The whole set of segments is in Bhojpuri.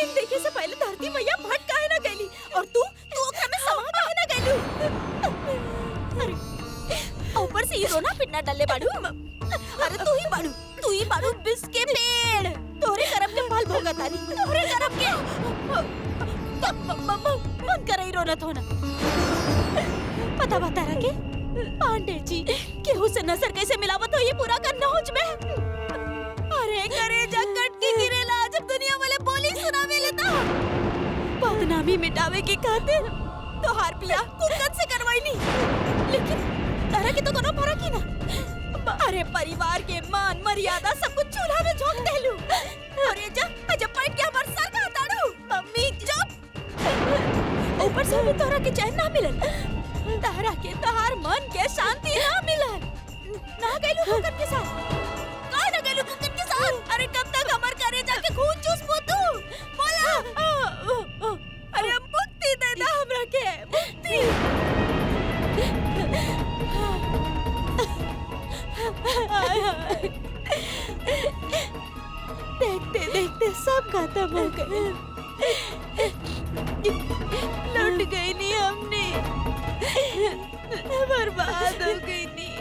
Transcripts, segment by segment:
दिन देखे से पहले धरती मैया फट काहे ना गईली और तू ओकरा में समा काहे ना गईलू? अरे ऊपर से हीरो ना पिटना डले बाड़ू। अरे तू ही बाड़ू बिस के पेड़। तोरे करम के फल भोगतानी, तोरे करम के। मन करे रोना थोना। पता बता रखे पांडे जी केहू से नजर कैसे मिलावत हो ये पूरा करना हो में। अरे करे जकट की गिरेला जब दुनिया वाले बोली सुनावे लेता बदनामी मिटावे की खातिर तो हार पिया कुकत से करवाई नहीं। लेकिन तारा की तो कोनो फर्क ही ना। अरे परिवार के मान मर्यादा सब कुछ चूल्हा में झोंक देलू। अरे जब बैठ के हमार सर का हटाड़ू। मम्मी चुप। ऊपर से भी तोरा के चैन ना मिलन। तारा के तहार मन के शांति ना मिलन। ना गइलू कुकत के साथ। कहाँ ना गइलू कुकत के साथ? अरे कब तक हमार करे जाके खून चूस तू? बोला। अरे मुक्ति दे दा हमरा के मुक्ति। देखते देखते सब खत्म हो गए। लुट गई नहीं हमने, बर्बाद हो गई नहीं।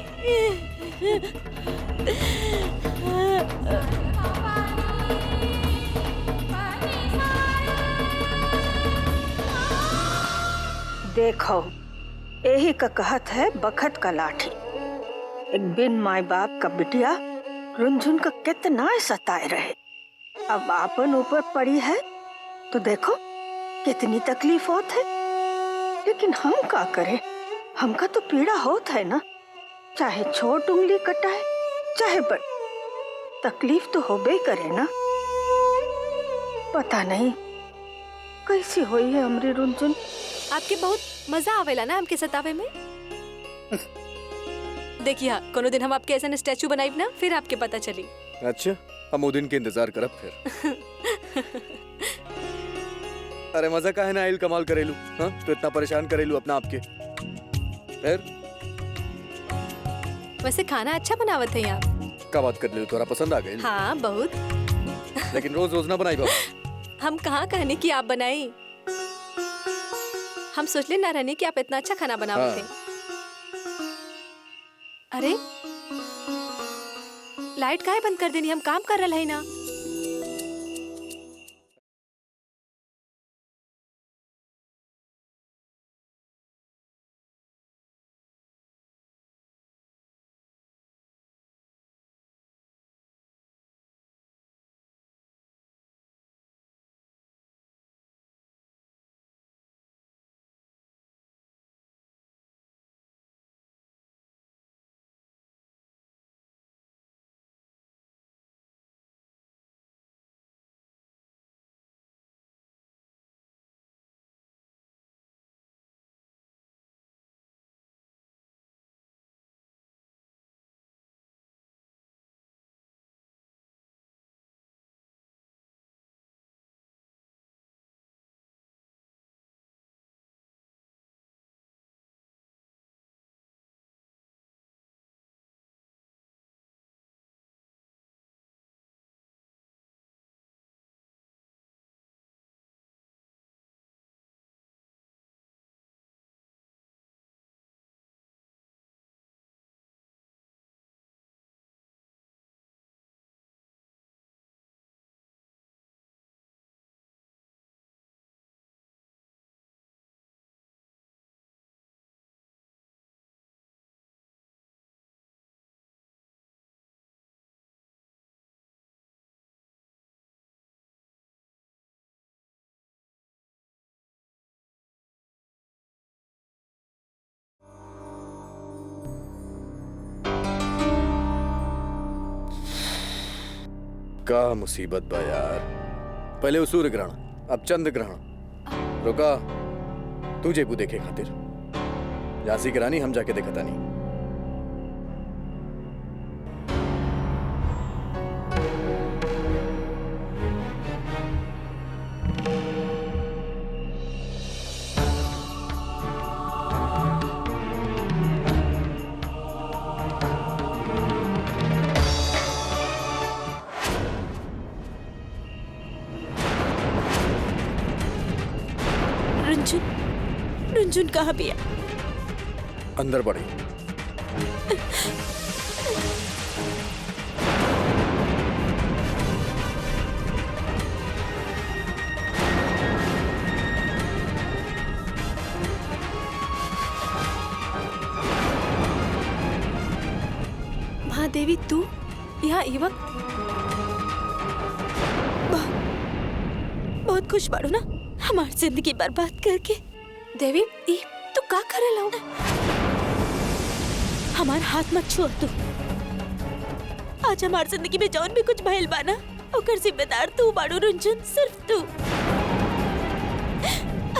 देखो यही का कहत है बखत का लाठी। एक बिन माई बाप का बिटिया रुनझुन का कितना सताए रहे। अब आपन ऊपर पड़ी है तो देखो कितनी तकलीफ होत है। लेकिन हम का करें, हमका तो पीड़ा होत है ना। चाहे छोट उंगली कटाए चाहे बड़, तकलीफ तो होबे करे ना। पता नहीं कैसी हुई है हमरी रुनझुन। आपके बहुत मजा आवेला ना हमके सतावे में। देखिए कोनो दिन हम आपके ऐसा स्टैचू बनाइब ना, फिर आपके पता चली। अच्छा हम वो दिन के इंतजार करब फिर। अरे मजा काहे ना आइल कमाल करेलू। हाँ तो इतना परेशान करेलू अपना आपके। फिर वैसे खाना अच्छा बनावत है आप। का बात कर ले, थोड़ा पसंद आ गई। हाँ बहुत। लेकिन रोज रोज ना बनाई बाबू। हम कहाँ कहने की आप बनाई। हम सोच ले ना रहने कि आप इतना अच्छा खाना बनावत थे। अरे लाइट काहे बंद कर देनी, हम काम कर रहे हैं ना। का मुसीबत बा यार। पहले वो सूर्य ग्रहण, अब चंद्र ग्रहण। रुका तू जेबू देखे खातिर। झांसी की रानी हम जाके देखता नहीं। रुंझुन रुंझुन कहाँ भी है? अंदर बढ़ी। महादेवी तू यहाँ ये वक्त? बहुत खुश बाड़ू ना हमारी जिंदगी बर्बाद करके। देवी ई तू का करे लाऊ? हमार हाथ मत छुआ तू। आज हमार जिंदगी में जौन भी कुछ भइल बा ना ओकर जिम्मेदार तू बाड़ू रुंझुन, सिर्फ तू।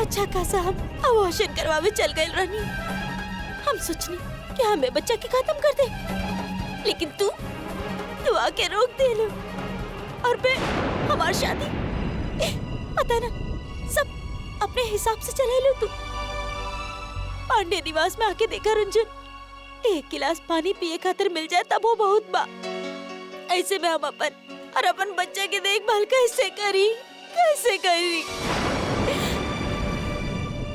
अच्छा खासा हम अबॉर्शन करवावे चल गए रानी। हम सोचनी कि हमें बच्चा के खत्म कर दे, लेकिन तू आके रोक दे लो और फिर हमारी शादी पता ना सब अपने हिसाब से चले लो तू। पांडे निवास में आके देखा रुंझुन, एक गिलास पानी पिए खातिर मिल जाए तब वो बहुत बा। ऐसे में हम अपन बच्चे की देखभाल कैसे करी?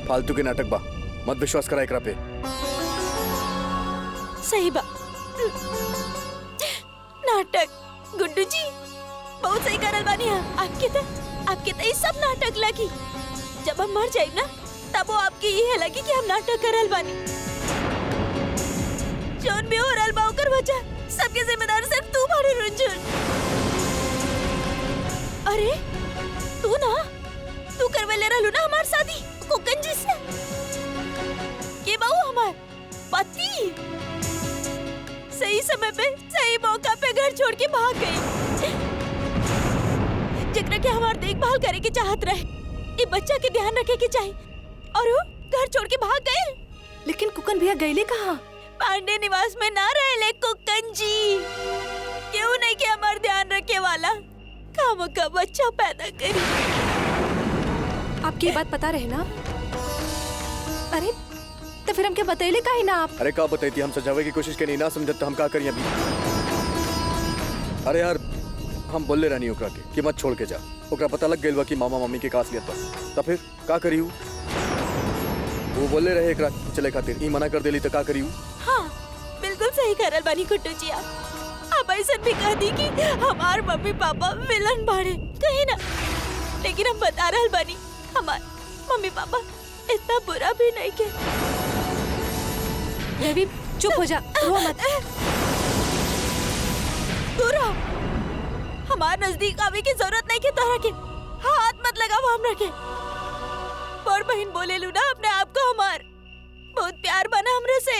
फालतू के नाटक बा, मत विश्वास करा एकरा पे। सही बा, नाटक। गुड्डू जी बहुत सही करल बानी। आपके तो ये सब नाटक लगी। जब हम मर जाए ना तब वो आपकी ये लगी कि हम नाटक करल बानी। जौन भी हो रहल बा ओकर वजह सबके जिम्मेदार सिर्फ तू बाड़ू रुंझुन। अरे तू करवेले रहलू ना हमार शादी कुकन जी से। के बाऊ हमार पति सही समय पे सही मौका पे घर छोड़ के भाग गई। जकरा के हमार देखभाल करे की चाहत रहे, ये बच्चा के ध्यान रखे के चाहिए, और वो घर छोड़ के भाग गए। लेकिन कुकन भैया गईले कहाँ? पांडे निवास में ना रहले कुकन जी। क्यों नहीं कि हमार ध्यान रखे वाला काम का बच्चा पैदा करी। आपकी बात पता रहे ना? अरे तो फिर हम क्या बतैले काहे ना आप? अरे का बताई हम सजावे की कोशिश करी, ना समझत तो हम का करी अभी। अरे यार हम बोले रहनी ओकरा के कि मत छोड़ के जा। ओकरा पता लग गइल बा कि मामा मम्मी के कासलियत बा, तो फिर का करी? वो बोले रहे एकरा चले खातिर, ई मना कर देली तो का करी? हाँ बिल्कुल सही करल बानी कुट्टू जी। आप ऐसा भी कह दी कि हमार मम्मी पापा विलन बाड़े कहीं ना, लेकिन हम बता रहल बानी हमार मम्मी पापा इतना बुरा भी नहीं के। देवी चुप हो जा, रो मत। बुरा हमार नजदीक आवे की जरूरत नहीं के तोहरा के। हाथ मत लगाओ हमरा के। और बहन बोले लू ना अपने आप को हमार बहुत प्यार बना हमरे से।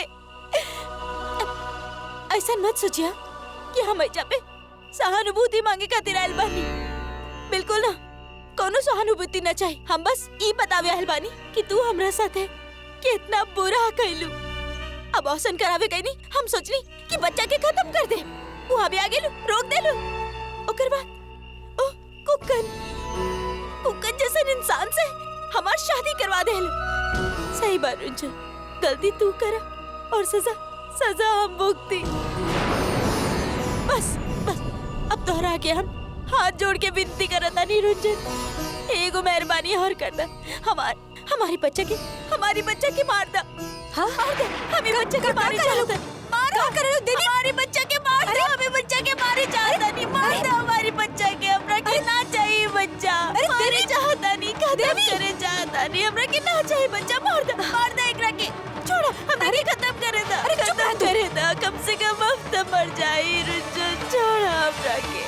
ऐसा मत सोचिया कि हम ऐजा पे सहानुभूति मांगे खातिर आइल बानी। बिल्कुल ना, कोनो सहानुभूति न चाहिए। हम बस ई बतावे आइल बानी कि तू हमरा साथ है कितना बुरा कैलू। अब औसन करावे गई नहीं, हम सोचनी कि बच्चा के खत्म कर दे। वहाँ भी आगे लू रोक दे लू। ओकर बाद ओ कुकन जैसे इंसान से हमार शादी करवा दे लू। सही बात रुंझुन, गलती तू करा और सजा हम भुगती। बस अब तोहरा के हम हाथ जोड़ के विनती करता नहीं रुंझुन, एगो मेहरबानी और करता। हमारी बच्चा के मार दा। हाँ मार दे, हमें बच्चा के मारे चाहता। क्या कर रहे हो दीदी? हमारी बच्चा के मार दो, हमें बच्चा के मारे चाहता नहीं। मार दो हमारी बच्चा के, हमरा के ना चाहिए बच्चा। मारे चाहता नहीं, खत्म करे चाहता नहीं, हमरा के ना चाहिए बच्चा। मार दो एकरा के, छोड़ो हमरा के खत्म करे दा। खत्म करे दा, कम से कम अब तो मर जाए रुंझुन। छोड़ो हमरा के।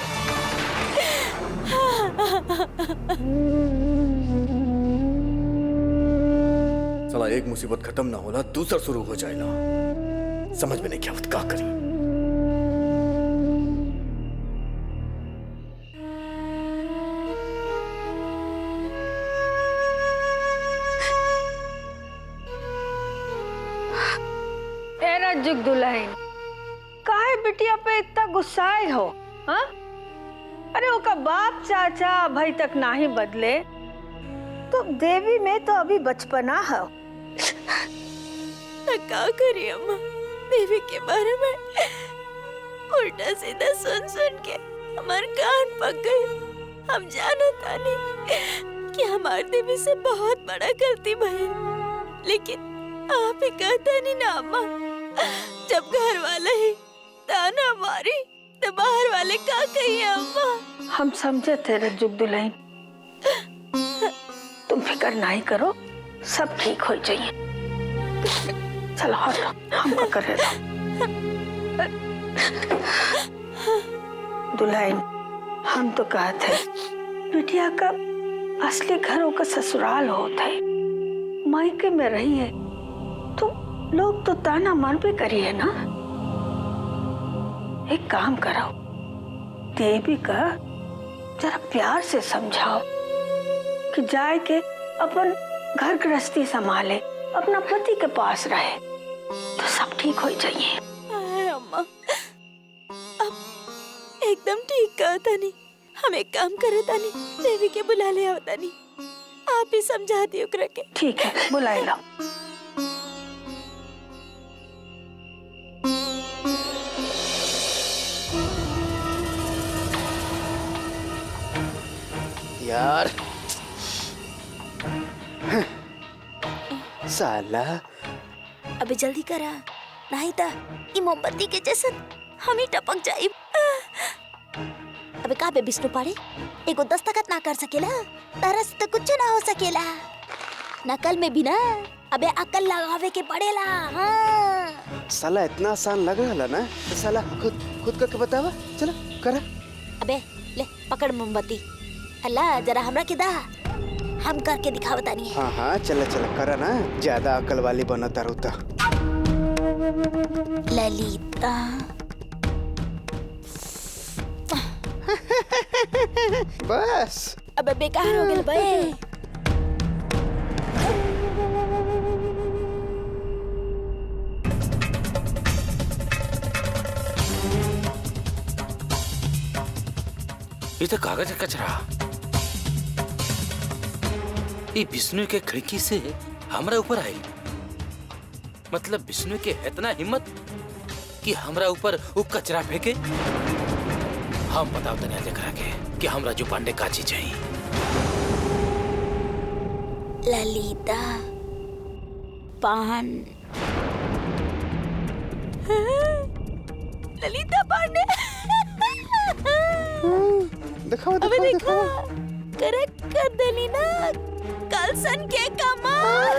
साला एक मुसीबत खत्म ना होला दूसरा शुरू हो जाएगा। समझ में नहीं क्या का करी। तेरा जुग दुल्हन काहे बिटिया पे इतना गुस्साए हो? हाँ? अरे ओका बाप चाचा भाई तक ना ही बदले तो देवी में तो अभी बचपना है। क्या करी अम्मा, देवी के बारे में उल्टा सीधा सुन के हमारे कान पक गए। हम जानता नहीं कि हमारी देवी से बहुत बड़ा गलती भई, लेकिन आप ही कहता नहीं ना अम्मा, जब घर वाले ही ताना मारी तो बाहर वाले क्या कहिए अम्मा। हम समझे थे रज्जू दुल्हन, तुम फिक्र नहीं करो, सब ठीक हो जाइए। चलो हटो, हम कर रहे दुल्हन, हम तो कहते बिटिया का असली घरों का ससुराल होता है, मायके में रही है तो लोग तो ताना मार भी करिए ना। एक काम करो, देवी का जरा प्यार से समझाओ कि जाए के अपन घर गृहस्थी संभाले, अपना पति के पास रहे तो सब ठीक हो जाइए। अम्मा अब एकदम ठीक कहता नहीं, हम एक काम करे तानी, देवी के बुला ले आवता नहीं, आप ही समझा दियो करके। ठीक है, बुलाए लो। यार साला अबे जल्दी करा, नहीं तो ये मोमबत्ती के जैसे हम ही टपक जाए। अबे का बे विष्णु पाड़े, एगो दस्तखत ना कर सकेला, तारा से तो कुछ ना हो सकेला। नकल में भी ना अबे अकल लगावे के पड़ेला। हाँ। साला इतना आसान लग रहा ना, तो साला खुद करके बतावा, चलो करा। अबे ले पकड़ मोमबत्ती, अल्लाह जरा हमरा के दा, हम करके दिखावता नहीं है। हाँ हाँ चला चला करा ना, ज्यादा अकल वाली बना तारूता। ललिता बस अबे बेकार हो गेल बे। ये तो कागज का कचरा। ये विष्णु के खिड़की से हमरा ऊपर आई, मतलब विष्णु के इतना हिम्मत कि हमरा ऊपर वो कचरा फेंके। हम बताओ तनिया जकरा के कि हमरा जो पांडे का चीज चाहिए। ललिता पान, ललिता पांडे। दिखाओ अबे दिखाओ देखा, दिखाओ। करेक्ट कर देली ना, कलसन के कमाल।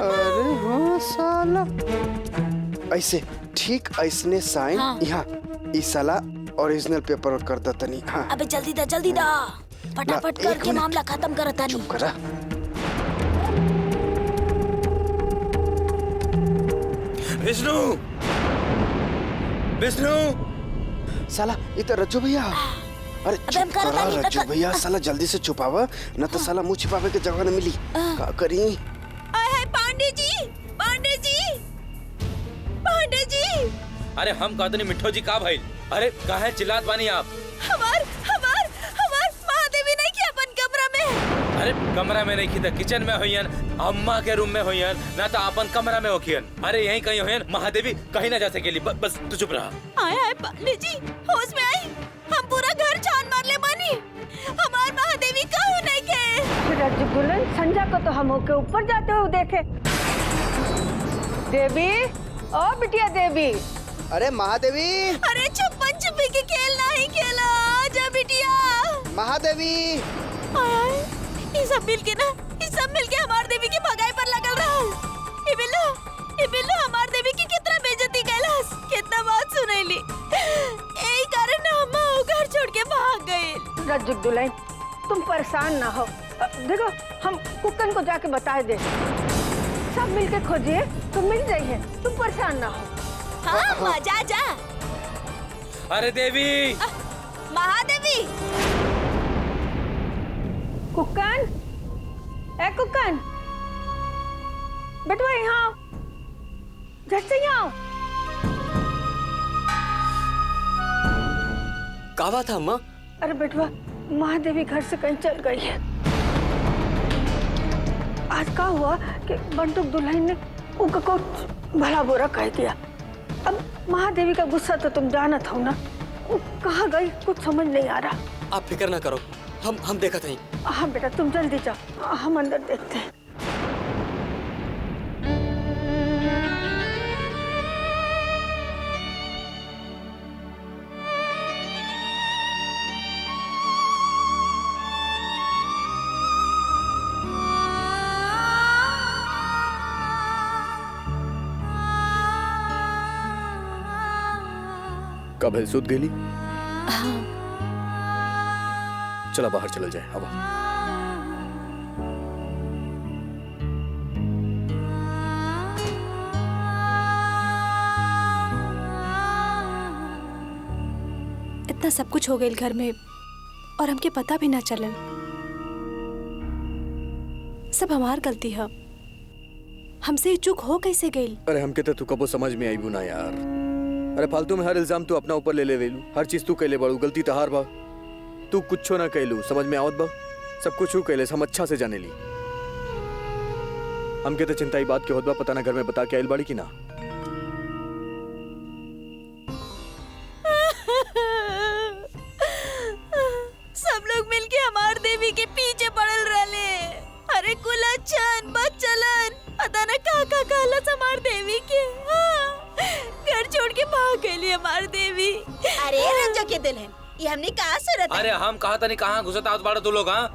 अरे हाँ साला, ऐसे ठीक ऐसने साइन हाँ। यहाँ इस साला ओरिजिनल पेपर कर दो तनी। हाँ अबे जल्दी दा, फटाफट ना, एक करके मिनट। मामला खत्म करता नहीं। चुप करा। विष्णु, विष्णु, साला इधर रज्जू भैया। अरे अबे हम चुप करता करा नहीं, रज्जू भैया, साला जल्दी से छुपावा, न तो साला मुंह छिपावे के जगह न मिली। का करी? आय हाय पांडे जी, पांडे जी, पांडे जी। अरे हम कहते नहीं मिठो जी का भाई, अरे काहे चिल्लात बानी आप? हमार महादेवी नहीं किया अपन कमरा में। अरे कमरा में नहीं की था, किचन में होयन, अम्मा के रूम में होयन, ना तो अपन कमरा में होखियन। अरे यहीं कहीं होयन, महादेवी कहीं ना जा सकेली। बस तू चुप रहा। आय हाय पांडे जी, होश में आई, हम पूरा घर छान मार ले मानी, हमार महादेवी कहूँ नहीं के। रज्जू दुल्हन, संजा को तो हम होके ऊपर जाते हुए देखे। देवी, ओ बिटिया देवी। अरे महादेवी, अरे छुपन छुपी के खेल नहीं खेला, आजा बिटिया। महादेवी। आय ये सब मिल के हमार देवी की भगाई पर लगल रहा। ये बिल्लो हमार देवी की कितना बेइज्जती कैलाश, कितना बात सुनैली, यही कारण हम घर छोड़ के भाग गए। रज्जू दुल्हन, तुम परेशान ना हो, देखो हम कुकन को जाके बता दे, सब मिलके खोजिए तो मिल जाइए, तुम परेशान ना हो। हाँ माँ, जा। अरे देवी, महादेवी। कुकन, ए कुकन, बेटवा यहाँ आओ, झट से यहाँ आओ। क्या बात है अम्मा? अरे बेटवा, महादेवी घर से कहीं चल गई है। आज क्या हुआ कि बंटू दुल्हन ने उनका कुछ भला बुरा कह दिया। अब महादेवी का गुस्सा तो तुम जानत हो ना, वो कहाँ गई कुछ समझ नहीं आ रहा। आप फिक्र ना करो, हम देखा था। हाँ बेटा तुम जल्दी जाओ, हम अंदर देखते हैं। कब है सुध गेली? चला बाहर चल जाए हवा। इतना सब कुछ हो गई घर में और हमके पता भी ना चलल। सब हमार गलती है। हमसे ये चूक हो कैसे गई? अरे हमके तो तू कबो समझ में आई ना यार। अरे फालतू में हर इल्जाम तू अपना ऊपर ले वेलू। हर चीज तू कैले बड़ू, गलती तो हार बा। तू कुछ ना कैलू, समझ में आवत बा? सब कुछ तू कैले, हम अच्छा से जाने ली। हमके तो चिंता ही बात के होत बा, पता ना घर में बता के आइल बाड़ी की ना। सब लोग मिलके हमार देवी के पीछे पड़ल रहले। अरे कुलच्छन बच्चलन पता ना का कहला हमार देवी के। घर छोड़ के भाग गई हमार देवी। अरे रंजा के दिल है, ये हमने कहा सूरत। अरे हम कहा था नहीं, कहाँ घुसता आवत बाड़ा तू लोग? हाँ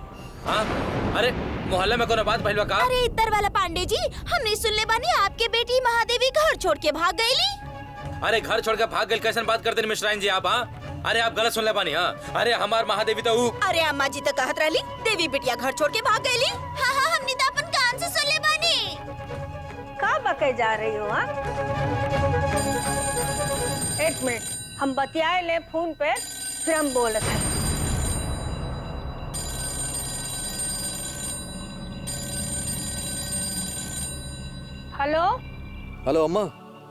अरे मोहल्ले में कोनो बात भइल का? अरे इतर वाला पांडे जी, हमने सुन ले बानी आपके बेटी महादेवी घर छोड़ के भाग गईली। अरे घर छोड़ के भाग गई कैसे बात करते मिश्राइन जी आप? अरे आप गलत सुन ले बानी। अरे हमार महादेवी तो अरे अम्मा जी तो कहत रहली देवी बिटिया घर छोड़ के भाग गईली। हाँ हमने तो अपन कान से सुन ले बानी। कहाँ बके जा रही हो? हाँ एक मिनट, हम बतियाए ले फोन पे, फिर हम बोलते हैं। हेलो हेलो अम्मा।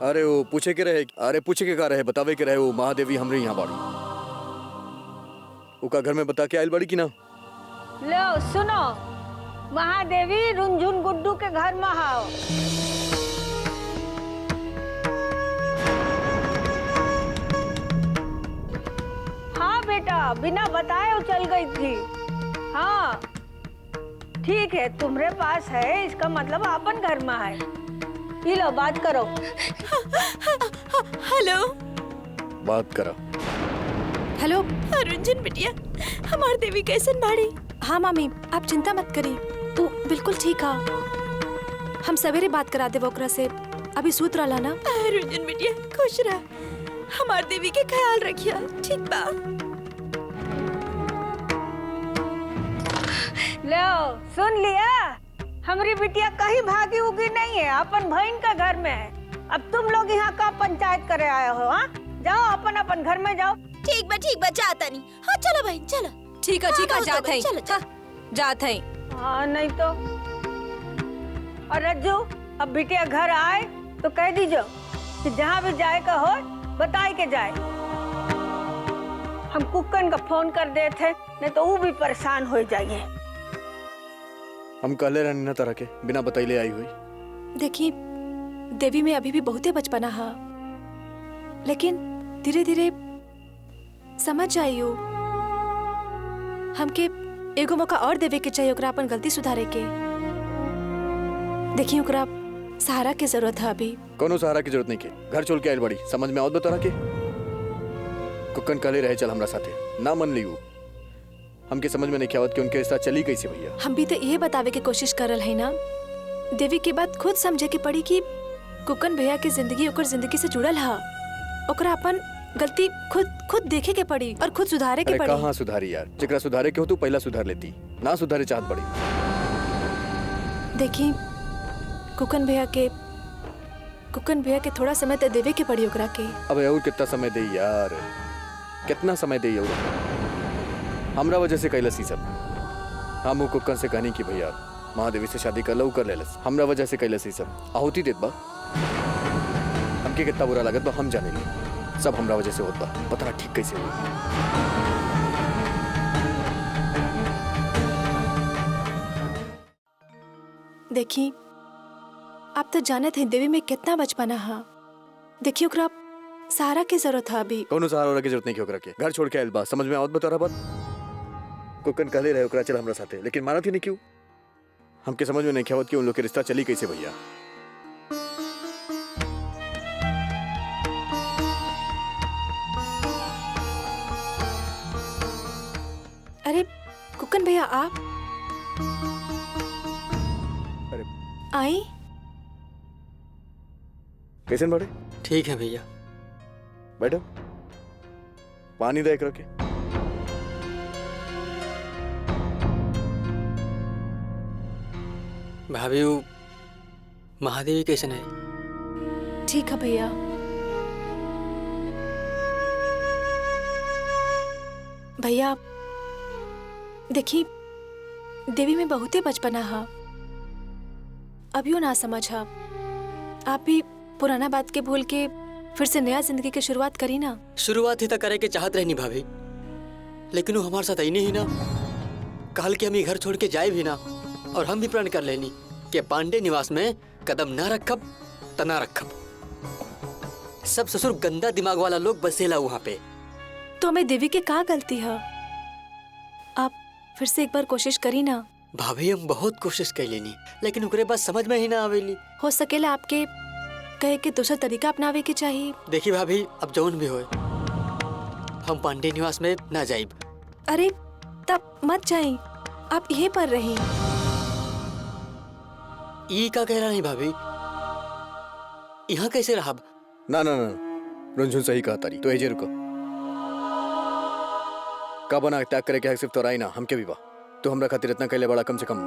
अरे वो पूछे के रहे, अरे पूछे के का रहे, बतावे के रहे वो महादेवी हमरे यहाँ बाड़ी। उका घर में बता के आइल बाड़ी की ना? लो सुनो, महादेवी रुंझुन गुड्डू के घर में आओ। हाँ बेटा, बिना बताए वो चल गई थी। हाँ ठीक है, तुम्हारे पास है, इसका मतलब अपन घर में है। ये लो बात करो। हेलो बात करा। हेलो रुंझुन बिटिया, हमार देवी कैसन बाड़ी? हाँ मामी, आप चिंता मत करी, तू बिल्कुल ठीक है। हम सवेरे बात करा दे ओकरा से। अभी सूत रहा ना? रुंझुन बिटिया खुश रह, हमार देवी के ख्याल रखिया, ठीक बा? लो सुन लिया, हमारी बिटिया कहीं भागी उगी नहीं है, अपन बहन का घर में है। अब तुम लोग यहाँ का पंचायत करे आए हो? हाँ जाओ अपन अपन घर में जाओ। ठीक बा जाता नहीं। हाँ चलो बहन चलो। ठीक है जात है। चलो जात है। हाँ नहीं तो। और रज्जू, अब बिटिया घर आए तो कह दीजिए कि जहाँ भी जाए का हो बताए के जाए। हम कुक्कन का फोन कर दे थे, नहीं तो वो भी परेशान हो जाइए। हम कहले रहनी ना तरह के, बिना बताइले आई हुई। देखिए देवी में अभी भी बहुते बचपना है, लेकिन धीरे धीरे समझ जाइयो। हमके एगो मौका और देवे के चाहिए ओकरा अपन गलती सुधारे के। देखिए ओकरा सहारा की जरूरत है अभी। कोनो सहारा की जरूरत नहीं के, घर छोड़ के आइल बड़ी, समझ में आवत बता के। कुक्कन कहले रहे चल हमरा साथे, ना मन लियो। हमके समझ में नहीं आवत कि उनके साथ चली कैसे भैया। हम भी तो ये बतावे के कोशिश कर रहे हैं ना, देवी के बात खुद समझे के पड़ी कि कुक्कन भैया की जिंदगी ओकर जिंदगी से जुड़ल है। ओकरा अपन गलती खुद देखे के पड़ी और खुद सुधारे के पड़ी। कहाँ सुधारी यार, जेकरा सुधारे के हो तू पहला सुधार लेती, ना सुधारे चाहत बड़ी। देखी कुक्कन भैया के थोड़ा समय तो देवे के पड़ी ओकरा के। अब और कितना समय दे यार, कितना समय दे और? हमरा वजह से कैलस ही सब। हम कुक्कन से कहनी कि भैया महादेवी से शादी कर लो, कर लेलस। हमरा वजह से कैलस ही सब। आहुति देत बा, हमके कितना बुरा लागत बा हम जाने ली। सब हमरा वजह से होत बा, पता ना ठीक कैसे हुई। देखी आप तो जाने थे देवी में कितना बचपना है। देखिए ओकरा सहारा की जरूरत है अभी। कोनो सहारा की जरूरत नहीं, क्यों रखे घर छोड़ के आइल बा, समझ में आवत बता रहा बात? कुकन कहले रहे ओकरा चल हमरा साथे, लेकिन मानत ही नहीं क्यों? हमके समझ में नहीं आवत कि उन लोग के रिश्ता चली कैसे भैया। अरे कुकन भैया आप अरे आई। कैसे बड़े? ठीक है भैया। बैठो, पानी दे रखे। भाभी वो महादेवी कैसन है? ठीक है भैया। भैया देखी, देवी में बहुते बचपना हा, अभियो ना समझ हा। आप भी पुराना बात के भूल के फिर से नया जिंदगी की शुरुआत करी ना। शुरुआत ही तो करे के चाहत रहनी भाभी, लेकिन वो हमारे साथ आई नहीं ना। कल के हम ये घर छोड़ के जाए भी ना, और हम भी प्रण कर लेनी कि पांडे निवास में कदम ना रखब त ना रखब। सब ससुर गंदा दिमाग वाला लोग बसेला वहाँ पे। तो हमें देवी के का गलती है? आप फिर से एक बार कोशिश करी ना। भाभी हम बहुत कोशिश कर लेनी, लेकिन ओकरे बात समझ में ही ना आवेली। हो सकेला आपके कहे के दूसरा तरीका अपनावे के चाहिए। देखिए भाभी, अब जौन भी होए हम पांडे निवास में ना जाइब। अरे तब मत जाएं, आप यहीं पर रहें। ई का कह रहा नहीं भाभी, यहाँ कैसे रहब? ना ना ना, रुनझुन सही कहा तारी। तो एजे रुको, का बना त्याग करे के सिर्फ तोराई ना, हमके भी बा। तो हमरा खातिर इतना कैले बड़ा, कम से कम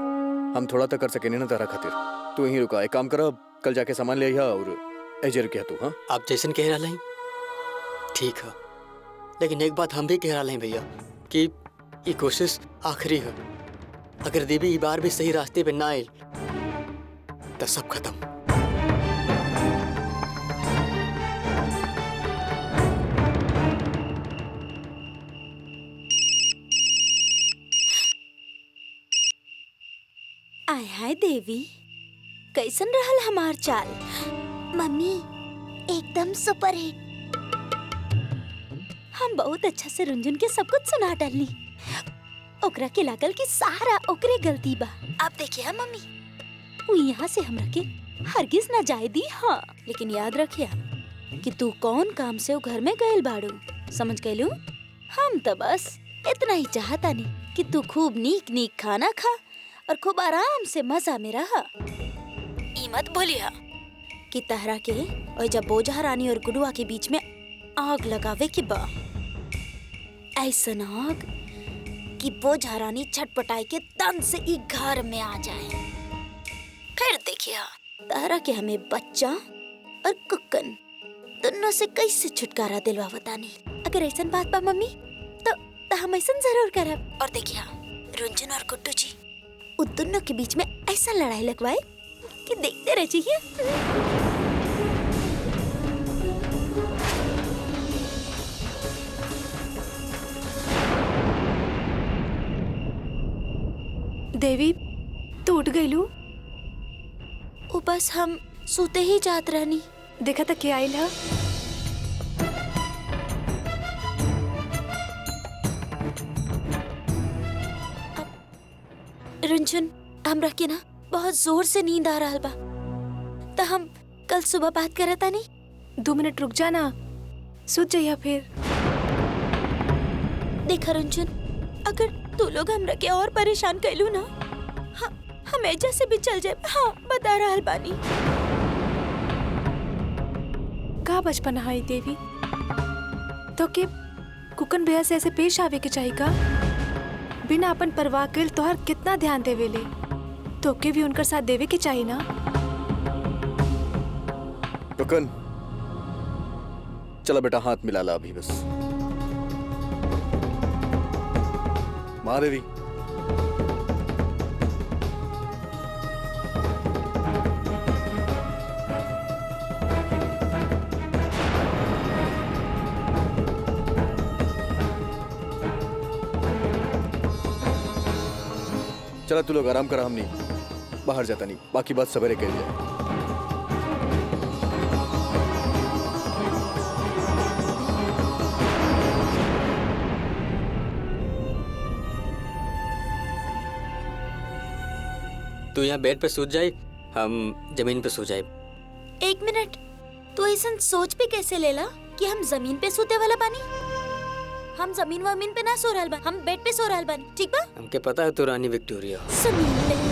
हम थोड़ा तो कर सके ना तारा खातिर। तू यहीं रुका, एक काम कर, कल जाके सामान ले आइहा और एजे रुके तू। हाँ आप जैसन कह रहा नहीं ठीक है, लेकिन एक बात हम भी कह रहा हैं भैया कि ये कोशिश आखिरी है। अगर देवी ये बार भी सही रास्ते पे ना आए तो सब खत्म। आय हाय देवी, कैसन रहल हमार चाल? मम्मी एकदम सुपर हिट। हम बहुत अच्छा से रुंझुन के सब कुछ सुना डालनी। ओकरा के लागल कि सारा ओकरे गलती बा। अब देखिए मम्मी, वो यहाँ से हमरा के हरगिज ना जाए दी। हाँ, लेकिन याद रखिया कि तू कौन काम से वो घर में गयल बाड़ू, समझ गयलू? हम तो बस इतना ही चाहता नहीं कि तू खूब नीक नीक खाना खा और खूब आराम से मजा में रहा। ई मत भूलिया कि तहरा के और जब बोझा रानी और गुडुआ के बीच में आग लगावे के बा, ऐसन आग कि बोझा रानी छटपटाई के तन से ई घर में आ जाए। फिर देखिया तहरा के हमें बच्चा और कुक्कन दोनों से कैसे छुटकारा दिलवा बतानी। अगर ऐसन बात बा मम्मी तो हम ऐसन जरूर करब। और देखिया रुंझुन और गुड्डू जी उन दोनों के बीच में ऐसा लड़ाई लगवाए कि देखते रह जाइए। देवी तू उठ गईलू? वो बस हम सोते ही जात रहनी। देखा था क्या आइल है? रुंझुन हमरा के ना बहुत जोर से नींद आ रहा बा, तो हम कल सुबह बात करता नहीं। 2 मिनट रुक जाना, सुत जाइया फिर। देखा रुंझुन, अगर तू लोग हमरा के और परेशान कैलू ना, हम एजा से भी चल जाए। हाँ बता रहा बानी। का बचपन है देवी, तो के कुकन भैया से ऐसे पेश आवे के चाहिए का? बिना अपन परवाह के तोहर कितना ध्यान देवेले, तो के भी उनकर साथ देवे के चाहिए ना। कुकन चला बेटा, हाथ मिला ला अभी बस। महादेवी चला, तू लोग आराम करा, हम नहीं बाहर जाता नहीं, बाकी बात सवेरे कर जाए। तू यहाँ बेड पे सूत जाए, हम जमीन पे सो जाए। एक मिनट, तू ऐसा सोच भी कैसे लेला कि हम जमीन पे सोते वाला बानी? हम जमीन वमीन पे ना सो रहल बा, हम बेड पे सो रहल बानी, ठीक बा? हमके पता है तू रानी विक्टोरिया हो। जमीन पे।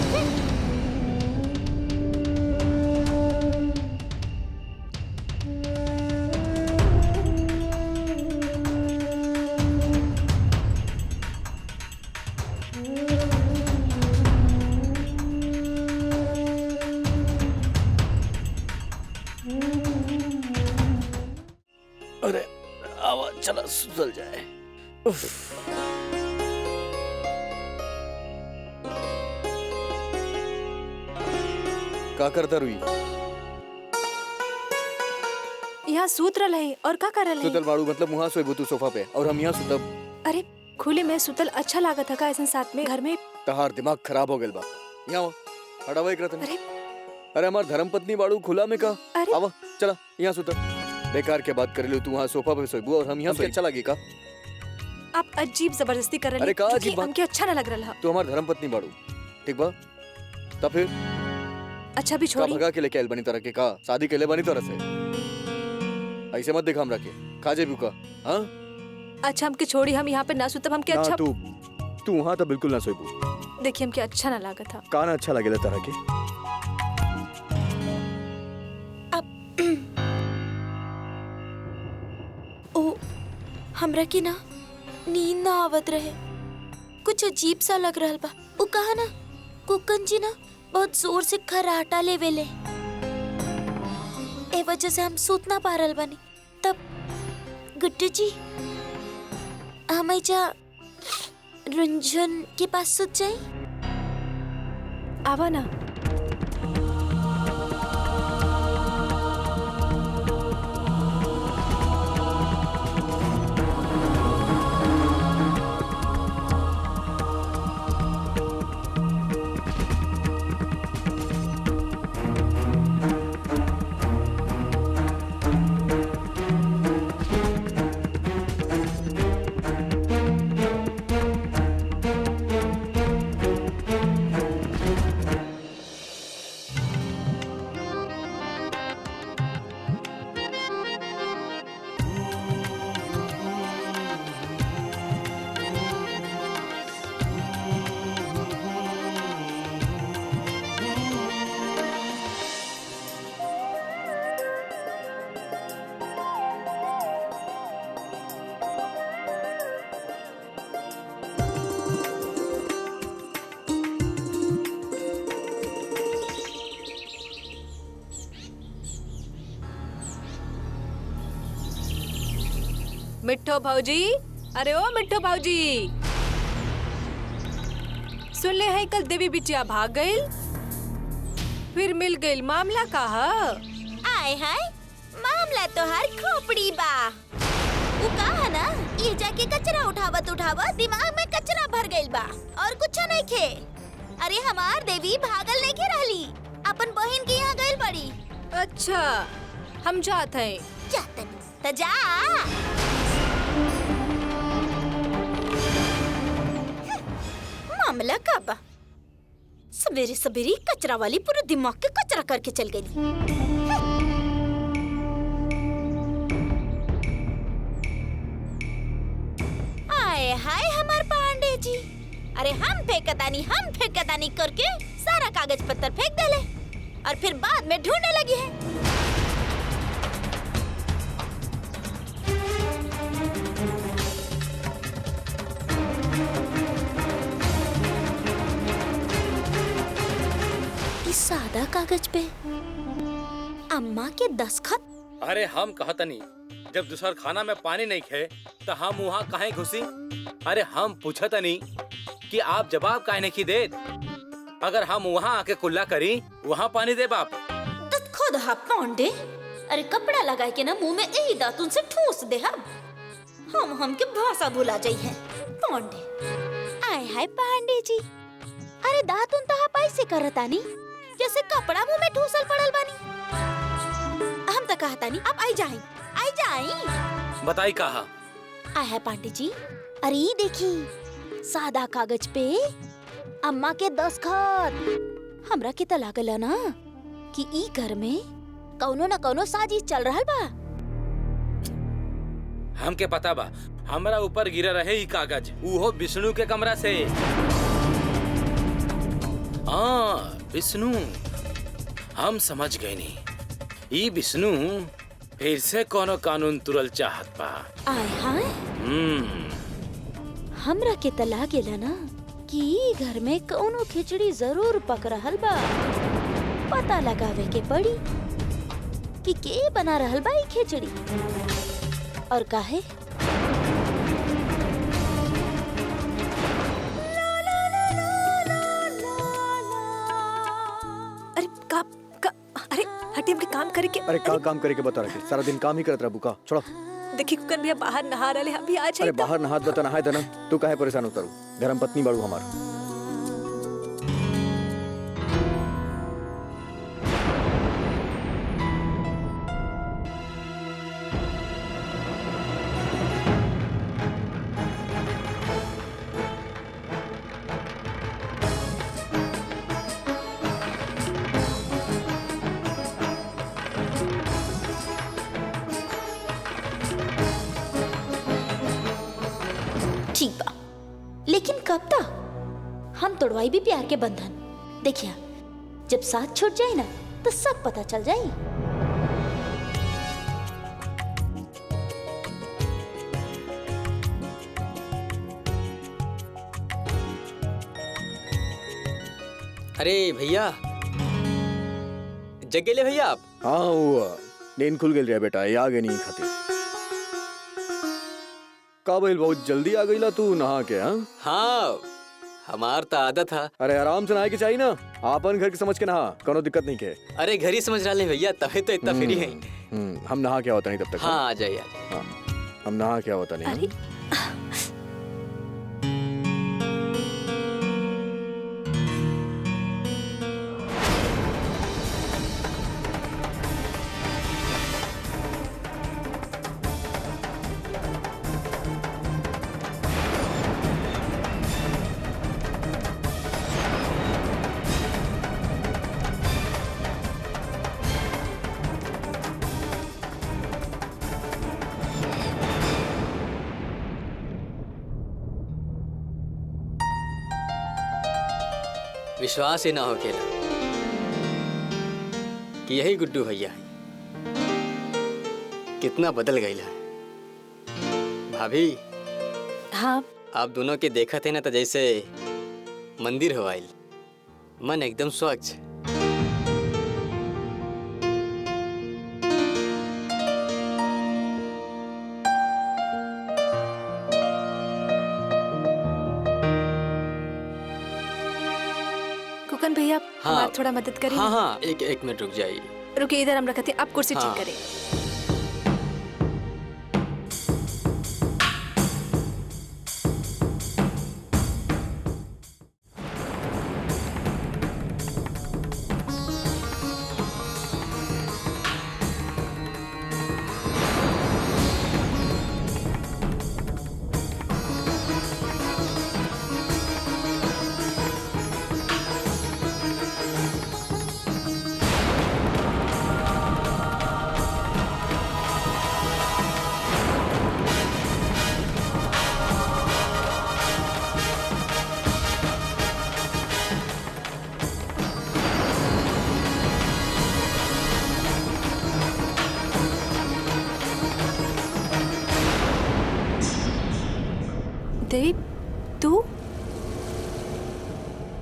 अरे आवाज चला सुधल जाए। उफ। का करता रुई? यहाँ सूत रहा है और का कर रहा है? सुतल बाड़ू मतलब मुहा सोए तू सोफा पे और हम यहाँ सुतब। अरे खुले में सुतल अच्छा लागत था का ऐसा साथ में घर में? तहार दिमाग खराब हो गेल बा। यहाँ हटावा एक रतन। अरे अरे हमार धर्मपत्नी बाड़ू खुला में का? अरे आवा चला यहाँ सुतल। बेकार के बात कर लो, तू वहाँ सोफा पे सोईबू और हम यहाँ सोई। अच्छा लगी का? आप अजीब जबरदस्ती कर रहे अरे का अजीब बात? हमके अच्छा ना लग रहा। तू हमार धर्मपत्नी बाड़ू, ठीक बा? तब फिर अच्छा भी का छोड़ी। भगा के लेके आइल बनी तरह के का? शादी के ले बनी तरह से ऐसे मत दिखा हमरा के। खा जेबू का? हाँ अच्छा हमके छोड़ी, हम यहाँ पे ना सुतब। हमके ना, अच्छा तू वहाँ तो बिल्कुल ना सोईबू। देखिए हमके अच्छा ना लगा था। का ना अच्छा लगेला तरह के? ओ, हमरा की ना नींद ना आवत रहे, कुछ अजीब सा लग रहल बा। ओ कहा ना कुकन जी ना बहुत जोर से खराटा लेवेले, ए वजह से हम सूत ना पा रहल बानी। तब गुड्डू जी हम जा रुंझुन के पास सूत जाई? आवा ना। मिठ्ठो भाऊजी, अरे ओ मिठ्ठो भाऊजी, सुन ले है कल देवी बिटिया भाग गई, फिर मिल गई। मामला कहा? आए हाय, मामला तो हर खोपड़ी बा। वो कहा ना ये जाके कचरा उठावत उठावत दिमाग में कचरा भर गइल बा और कुछ नहीं खे। अरे हमार देवी भागल नहीं के रहली, अपन बहन के यहाँ गइल बड़ी। अच्छा हम जात हैं। जातन त जा। मामला का बा? सवेरे सवेरे कचरा वाली पूरे दिमाग के कचरा करके चल गई। आए हाय हमार पांडे जी, अरे हम फेंकतानी करके सारा कागज पत्तर फेंक देले और फिर बाद में ढूंढने लगी है। इस सादा कागज पे अम्मा के दस्तखत। अरे हम कहतनी जब दूसर खाना में पानी नहीं खे तो हम वहाँ काहे घुसी? अरे हम पूछतनी कि आप जवाब काहे नहीं दे? अगर हम वहाँ आके कुल्ला करी वहाँ पानी दे बाप। दत खुद हा पांडे, अरे कपड़ा लगा के ना मुंह में यही दातुन से ठूस दे हम के भाषा भुला जाई है पांडे। आए हाय पांडे जी, अरे दातुन तो आप ऐसे करतानी जैसे कपड़ा मुंह में ठूसल पड़ल बानी। हम तो कहतानी आप आई जाई। बताई कहा? आए है पांडे जी, अरे ये देखी सादा कागज पे अम्मा के दस्तखत हमरा के त लागला ना कि ई घर में कौनो न कौनो साजिश चल रहल बा। हमके पता बा, हमरा ऊपर गिरा रहे ई कागज, उहो विष्णु के कमरा से। हाँ विष्णु, हम समझ गए नी। ई विष्णु फिर से कोनो कानून तुरल चाहत बा। आय हाय, हमरा के त लागेला ना कि ई घर में कौनो खिचड़ी जरूर पक रहल बा। पता लगावे के पड़ी कि के बना रहल बा ई खिचड़ी और काहे। अरे अरे हटे, हमके काम करे के। अरे का काम करे के बता रखे, सारा दिन काम ही करत रहा बुका। छोड़ो। देखी कुकन भैया बाहर नहा रहे, हम भी आज अरे बाहर नहात बता नहाए देना, तू काहे परेशान उतरू। धर्म पत्नी बाड़ू हमार। ठीक बा, लेकिन कब तक? हम तोड़वाई भी प्यार के बंधन। देखिए, जब साथ छूट जाए ना तो सब पता चल जाए। अरे भैया, जग गेले भैया आप? हाँ हुआ, नींद खुल गई रे बेटा, ये आ गए नहीं खाते। का भइल, बहुत जल्दी आ गईला तू नहा के? हाँ, हमार तो आदत है। अरे आराम से नहाए के चाहिए ना, आपन घर के समझ के नहा, कोनो दिक्कत नहीं के। अरे घर ही समझ रहा ले भैया, तभी तो इतना फ्री है। हम नहा के होता नहीं तब तक। हाँ आ जाइए। हाँ, हम नहा के होता नहीं। अरे विश्वास ही ना हो खेला कि यही गुड्डू भैया है। कितना बदल गई है भाभी। हाँ, आप दोनों के देखा थे ना तो जैसे मंदिर हो आइल, मन एकदम स्वच्छ। कुकन भैया हाँ। हमार थोड़ा मदद करें? हाँ हाँ, एक मिनट रुक जाइए। रुकिए, इधर हम रखते हैं, आप कुर्सी हाँ। ठीक करें। देवी, तू?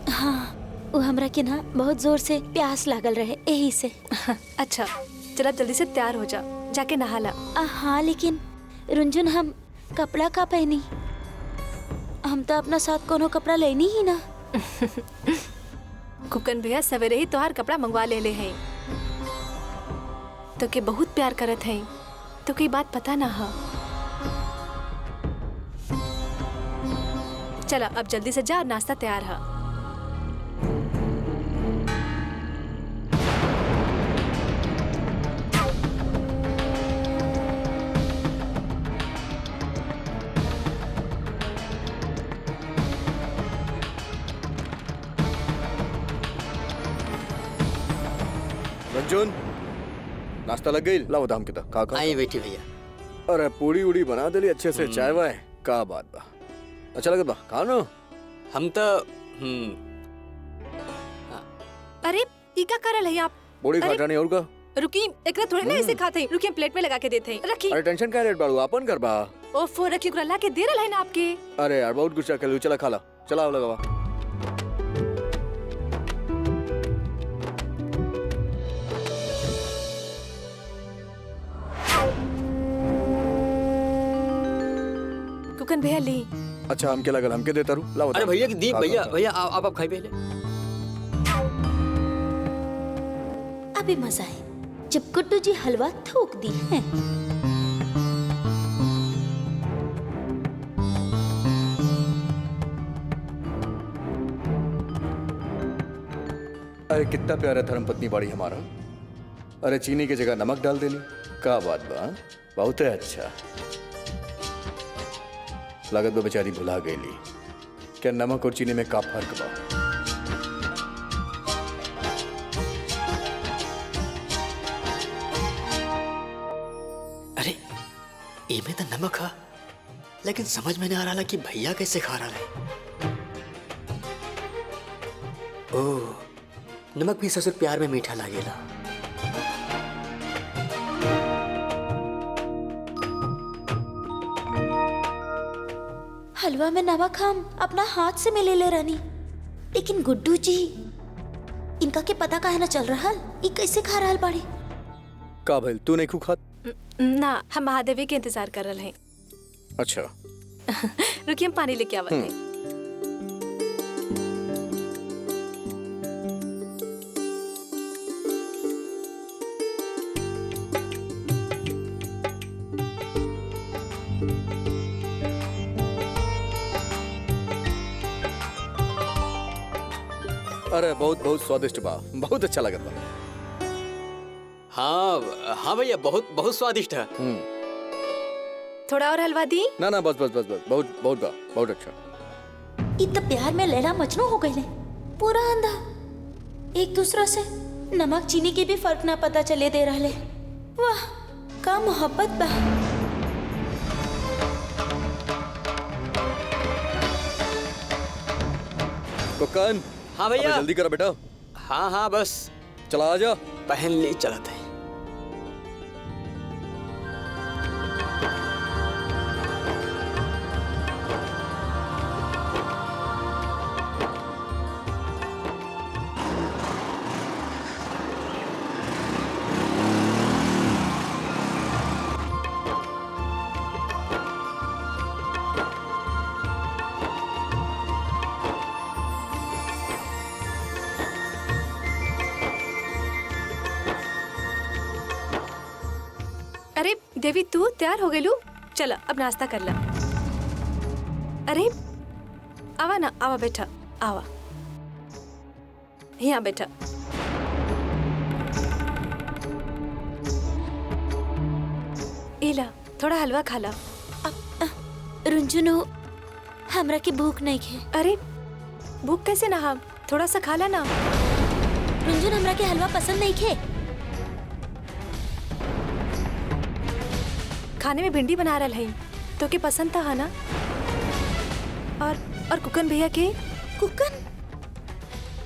हाँ, वो हमरा के ना बहुत जोर से प्यास लागल रहे, यही से। अच्छा, चल जल्दी से तैयार हो जा, जाके नहा ला। हाँ, लेकिन रुंझुन हम कपड़ा का पहनी? हम तो अपना साथ कोनो कपड़ा लेनी ही ना। कुकन भैया सवेरे ही तोहार कपड़ा मंगवा ले हैं। तो के बहुत प्यार करत हैं, तो कोई बात पता ना हा। चला अब जल्दी से जा, नाश्ता तैयार है। रंजन नाश्ता लग गई लाओ दाम किता का आई बैठी भैया। अरे पूड़ी उड़ी बना देली अच्छे से चाय वाय का बात बा अच्छा लगत बा खा नो हम तो अरे ई का करल है आप? पूड़ी अरे- खाटा नहीं और का रुकी एकरा थोड़ी ना ऐसे खाते रुकी हम प्लेट में लगा के देते हैं रखी। अरे टेंशन का रेट बाड़ू अपन कर बा ओफो रखी ओकरा ला के दे रहल है ना आपके। अरे यार बहुत गुस्सा कर चला खा ला चला आओ लगावा कुकन भैया ली। अच्छा हमके लगल हमके देता रू लाओ अरे भैया की दी भैया भैया आप खाई पहले। अभी मजा है जब गुड्डू जी हलवा थूक दी है। अरे कितना प्यारा धर्मपत्नी बाड़ी हमारा। अरे चीनी की जगह नमक डाल देनी का बात बा बहुत है अच्छा लागत बा बेचारी भुला गईली क्या नमक और चीनी में का फर्क बा। अरे इमे तो नमक है लेकिन समझ में नहीं आ रहा कि भैया कैसे खा रहा है। ओह नमक भी ससुर प्यार में मीठा लागेला। हलवा में नमक हम अपना हाथ से मिले ले रानी, लेकिन गुड्डू जी इनका के पता काहे ना चल रहा ई कैसे खा रहा बाड़ी। का भइल तू नहीं खात? ना हम महादेवी के इंतजार कर रहे हैं। अच्छा रुकिए हम पानी लेके आवत हैं। अरे बहुत बहुत स्वादिष्ट बा बहुत अच्छा लगत बा। हाँ हाँ भैया बहुत बहुत स्वादिष्ट है। थोड़ा और हलवा दी। ना ना बस बस बस बस बहुत बहुत बा बहुत अच्छा। इतना प्यार में लैला मजनू हो गई पूरा अंधा एक दूसरा से नमक चीनी के भी फर्क ना पता चले दे रहे। वाह का मोहब्बत बा। कुकन हाँ अबे भैया जल्दी करो बेटा हाँ हाँ बस चला आ जा। पहन ले चला थे। अरे देवी तू तैयार हो गई लू चला अब नाश्ता कर ला। अरे आवा ना आवा बेटा आवा यहाँ बेटा। इला थोड़ा हलवा खा ला। रुंझुनो हमरा की भूख नहीं खे। अरे भूख कैसे ना हम थोड़ा सा खा ला ना। रुंझुन हमरा के हलवा पसंद नहीं खे। खाने में भिंडी बना रहा है तो के पसंद था ना। और कुकन भैया के कुकन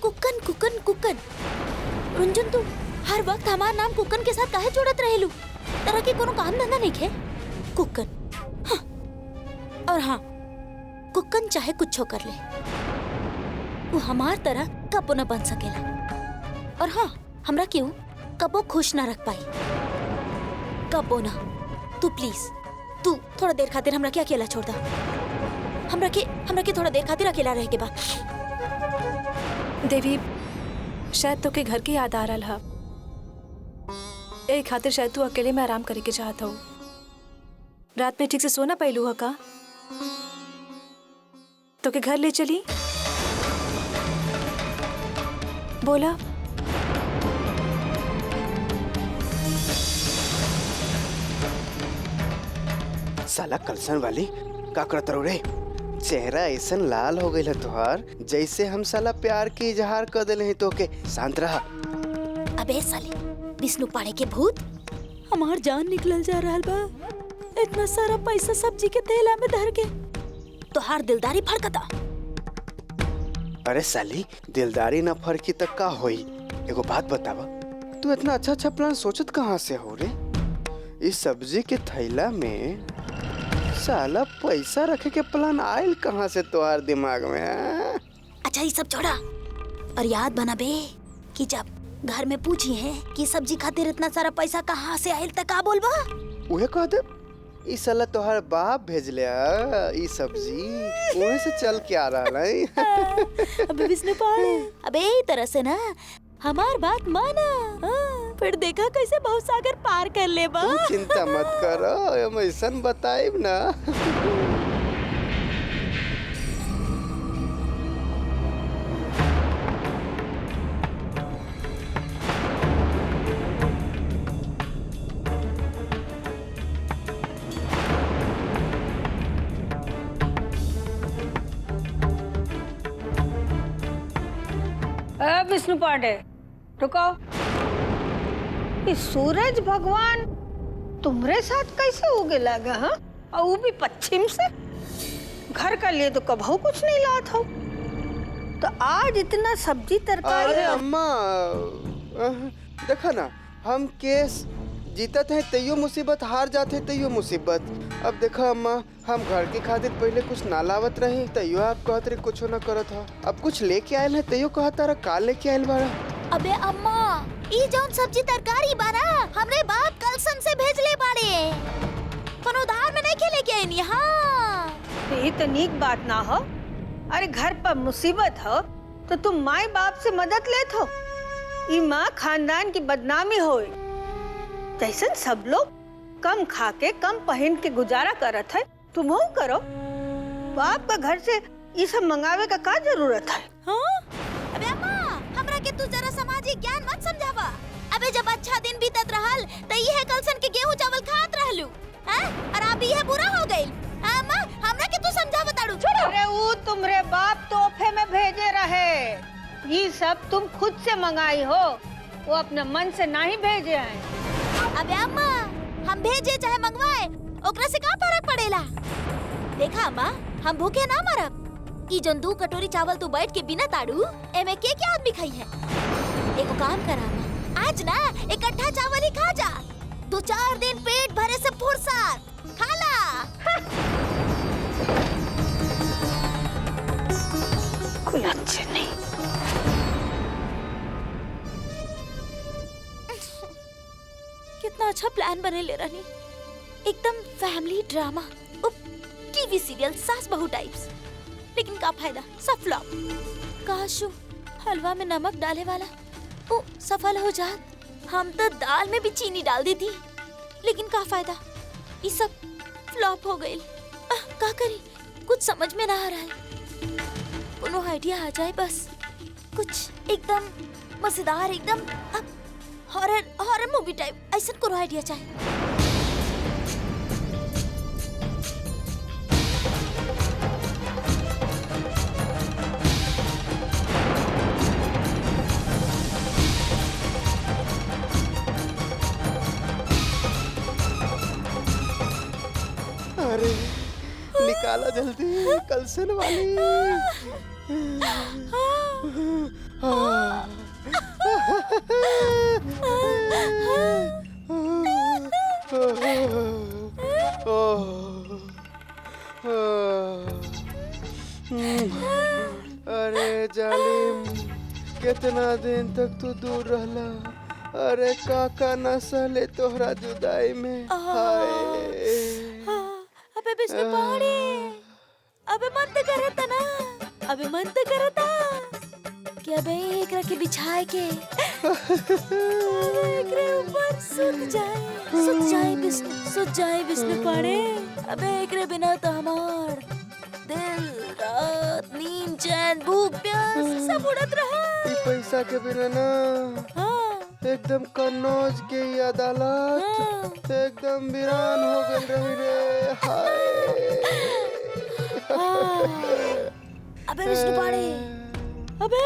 कुकन कुकन कुकन। रुंझुन तू हर वक्त हमारा नाम कुकन के साथ काहे जोड़त रहेलू? तरह के कोनो काम धंधा नहीं खे कुकन। हाँ। और हाँ कुकन चाहे कुछ कर ले वो हमार तरह कबो न बन सकेला। और हाँ हमरा क्यों कबो खुश ना रख पाई कबो ना। तू प्लीज तू थोड़ा देर खातिर हमरा के अकेला छोड़ दा। हमरा के थोड़ा देर खातिर अकेला रह के बा। देवी शायद तो के घर की याद आ रहा है ए खातिर शायद तू अकेले में आराम करे के चाहता हूँ। रात में ठीक से सोना पैलू है का तो के घर ले चली बोला। साला कलसन वाली का करत रहो रे? चेहरा ऐसा लाल हो गई तुहार जैसे हम साला प्यार के इजहार कर दिले हैं तो के। शांत रहा। अबे साले विष्णु पाड़े के भूत। हमार जान निकलल जा रहल बा। इतना सारा पैसा सब्जी के थैला में धर के तोहार दिलदारी फड़कता। अरे साली, दिलदारी ना फरकी तक का होई। एगो बात बतावा, तू इतना अच्छा अच्छा प्लान सोचत कहाँ से हो रे? इस सब्जी के थैला में साला पैसा रखे के प्लान आयल कहाँ से तोहार दिमाग में? हाँ? अच्छा ये सब छोड़ा और याद बना बे कि जब घर में पूछी है कि सब्जी खातिर इतना सारा पैसा कहाँ से आयल तक का बोलबा? उहे कह दे ई साला तोहार बाप भेजले ई सब्जी वहीं से चल के आ रहा है। अबे विष्णु पाड़े, अबे ई तरह से ना हमार बात माना। हाँ, फिर देखा कैसे भवसागर पार कर ले बा। तू चिंता मत करो, हम ऐसन बताइब ना। विष्णु पांडे रुको। इस सूरज भगवान तुम्हारे साथ कैसे उगे लगा? हाँ, और वो भी पश्चिम से। घर का लिए तो कभी कुछ नहीं लात हो, तो आज इतना सब्जी तरकारी। अरे अम्मा, देखा ना, हम केस जीतत है तैयो मुसीबत, हार जाते तैयो मुसीबत। अब देखा अम्मा, हम घर के खातिर पहले कुछ ना लावत रही तैयो आप कहत रहे कुछ न करत हो। अब कुछ लेके आयल है तैयो कहत रहा का लेके आयल बाड़ा। अबे अम्मा, ई जौन सब्जी तरकारी बाना हमरे बाप कलसन से भेजले बाड़े। कोनो उधार में नहीं खेले के आईनी। हाँ, ये तो नीक बात ना हो। अरे घर पर मुसीबत हो तो तुम माई बाप से मदद लेत हो। ई माँ खानदान की बदनामी होए। जैसन सब लोग कम खा के कम पहन के गुजारा करत है, तुम हो करो। बाप का घर से ये सब मंगावे का क्या जरूरत है? हाँ? अबे अम्मा, हमरा के तू जरा सामाजिक ज्ञान मत समझावा। अबे जब अच्छा दिन बीतत रहल त ये कलसन के गेहूं चावल खात रहलू, हैं? और अब ये बुरा हो गइल। अम्मा, हमरा के तू समझावा ताड़ू। अरे वो तुमरे बाप तोहफे में भेजे रहे। ये सब तुम खुद से मंगाई हो, वो अपने मन से नहीं भेजे हैं। अबे अम्मा, हम भेजे चाहे मंगवाए ओकरा से का फर्क पड़ेला? देखा अम्मा, हम भूखे ना मरब। ई जन 2 कटोरी चावल तू बैठ के बिना ताड़ू एमे के क्या आदमी खाई है? एको काम करा अम्मा, आज ना इकट्ठा चावल ही खा जा। 2-4 दिन पेट भरे से फुर्सत खा ला। कोई अच्छे नहीं। कितना अच्छा प्लान बने ले रानी, एकदम फैमिली ड्रामा, टीवी सीरियल सास बहू टाइप्स। लेकिन का फायदा, सब फ्लॉप। काशू हलवा में नमक डाले वाला वो सफल हो जात। हम तो दाल में भी चीनी डाल दी थी, लेकिन का फायदा, ये सब फ्लॉप हो गई। का करी, कुछ समझ में ना आ रहा है। कोनो आइडिया आ जाए बस, कुछ एकदम मजेदार, एकदम हॉरर मूवी टाइप, ऐसा कोनो आइडिया चाहिए। अरे निकाला जल्दी कलसन वाली। अरे जालिम, कितना दिन तक तू दूर रहला। अरे काका नसले तोहरा जुदाई में। हाय, अबे विष्णु पाड़े, अबे मन तो करता ना, अबे मन तो करता कि अबे एक रखे बिछाए के एकरे ऊपर सुत जाए विष्णु पाड़े। अबे एकरे बिना तो हमार दिल रात नींद चैन भूख प्यास सब उड़त रहा। पैसा के बिना ना एकदम कन्नौज के ही अदालत एकदम वीरान हो गई रही रे। हाय, अबे विष्णु पाड़े, अबे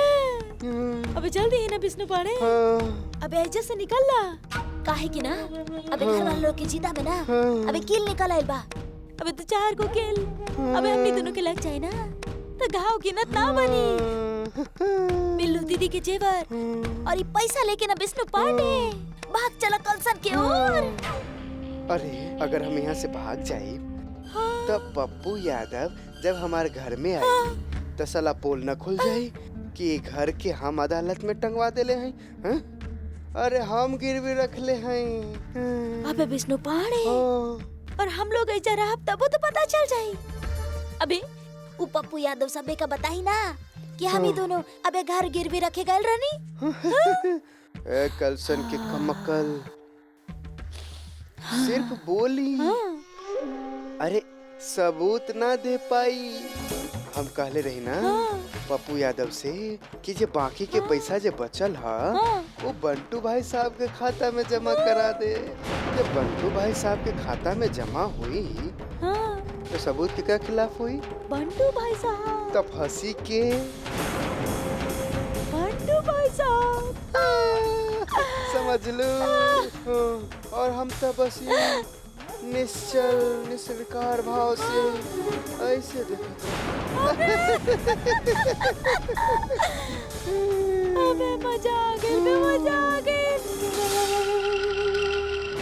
अबे जल्दी है ना विष्णु पाड़े। हाँ, अबे ऐसे से निकल ला। काहे की ना अबे घर वाले लोग के जीता में ना अबे कील निकल आइल बा। अबे तो 4 को खेल। अबे हमनी दोनों के लग जाए ना तो घाव गिनत ना बनी। बिल्लू दीदी के जेवर और ये पैसा लेके ना विष्णु पांडे भाग चला कलसन के ओर। अरे अगर हम यहाँ से भाग जाए तब पप्पू यादव जब हमारे घर में आए तो साला पोल न खुल जाए कि घर के हम अदालत में टंगवा देले हैं। हाँ? अरे हम गिरवी रख ले हैं। अबे विष्णु पांडे और हम लोग ऐसा रहा तब तो पता चल जाए। अबे उ पप्पू यादव सबे का बताई ना कि हम ही दोनों अबे घर गिरवी रखे गए रानी। ए कलसन के कमकल सिर्फ बोली अरे सबूत ना दे पाई। हम कहले रही ना पप्पू यादव से कि जे बाकी के पैसा जे बचल है वो बंटू भाई साहब के खाता में जमा करा दे। जब बंटू भाई साहब के खाता में जमा हुई तो सबूत के क्या खिलाफ हुई? बंटू भाई साहब। तब हंसी के बंटू भाई साहब समझ लो। और हम तब बस ये निश्चल निस्विकार भाव से ऐसे देखते। अबे मजा आ गई, मजा आ गई।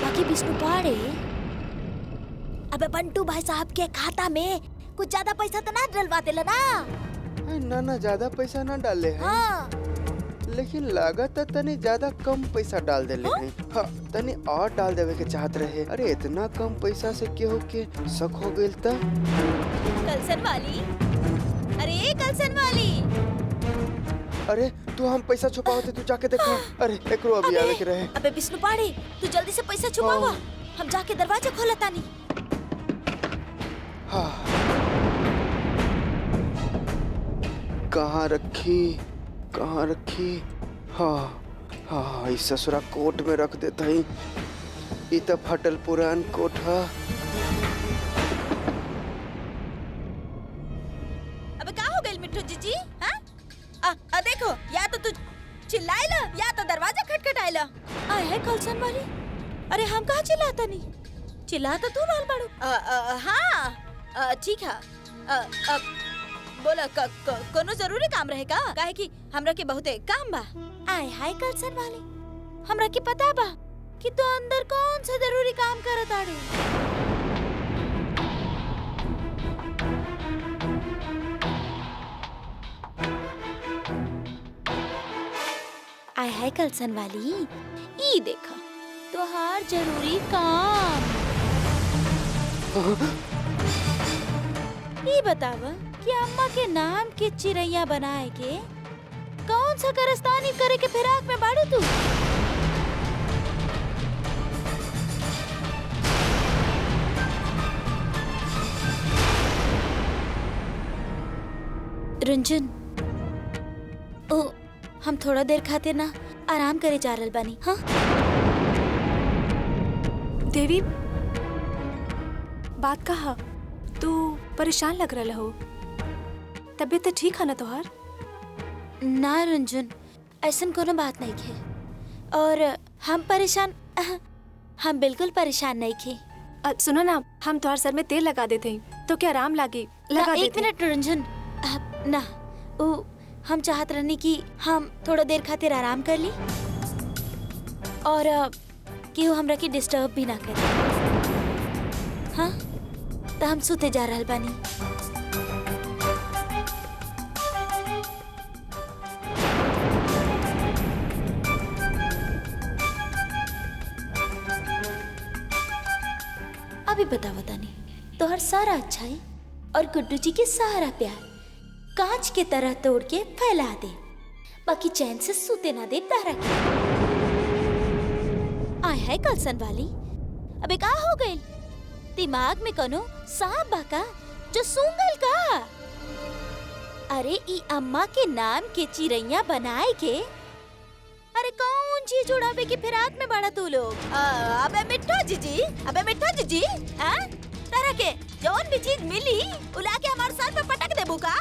बाकी विष्णु पाड़े अबे बंटू भाई साहब के खाता में कुछ ज्यादा पैसा तो ना डलवा देला ना? ना ना ज्यादा पैसा ना डाले हैं। हाँ लेकिन लागत तनी ज्यादा कम पैसा डाल देले हैं। हाँ, तनी और डाल देवे के चाहत रहे। अरे इतना कम पैसा से केहू के शक हो गइल त? कलसन वाली, अरे कलसन वाली। अरे तू हम पैसा छुपावते तू जाके देखा। अरे एकरो अभी आवे के रहे। अबे विष्णु पाड़े तू जल्दी से पैसा छुपावा। हम जाके दरवाजा खोला तानी। हाँ। कहाँ रखी? कहाँ रखी? हाँ हाँ इस ससुरा कोट में रख देता ही। ई त फटल पुरान कोट है। अबे क्या हो गई मिट्टू जीजी? हाँ? देखो या तो तू चिल्लाए ला या तो दरवाजा खटखटाए ला। आए है कलसन वाली। अरे हम कहाँ चिल्लाता नहीं? चिल्लाता तू लाल बाड़ू। हाँ ठीक है। बोला कोनो जरूरी काम रहेगा? काहे कि हमरा के बहुते काम बा। आए हाय कलसन वाले हमरा के पता बा कि तू अंदर कौन सा जरूरी काम करत आड़े। आए हाय कलसन वाली ई देखा तोहार जरूरी काम। ई बतावा कि अम्मा के नाम के चिड़ैया बनाए के कौन सा कारस्तानी करे के फिराक में बाड़ू तू? रुंझुन ओ हम थोड़ा देर खातिर ना आराम करे जा रहल बानी। हाँ देवी बात कहा तू परेशान लग रहा हो। तबीयत तो ठीक है ना तोहार? ना रुंझुन ऐसन कोनो बात नहीं है। और हम परेशान हम बिल्कुल परेशान नहीं थे। सुनो ना हम तोहार सर में तेल लगा देते हैं तो क्या आराम लागे? लगा एक देते हैं। मिनट रुंझुन ना ओ हम चाहत रहनी कि हम थोड़ा देर खातिर आराम कर ली और केहू हमरा के डिस्टर्ब भी ना करे। हाँ तो हम सुते जा रहल बानी। अभी बताओ तानी तोहर सारा अच्छाई और गुड्डू जी के सारा प्यार कांच के तरह तोड़ के फैला दे, बाकी चैन से सूते ना दे तारा के। आय है कलसन वाली अबे का हो गई? दिमाग में कोनो सांप बाका जो सूंघल का? अरे ई अम्मा के नाम के चिड़ैया बनाए के अरे कौन चीज उड़ावे के फिराक में बड़ा तू लोग? अबे मिट्टू जीजी, अबे मिट्टू जीजी, तरह के जौन भी चीज मिली उला के हमारे सर पे पटक देबू का?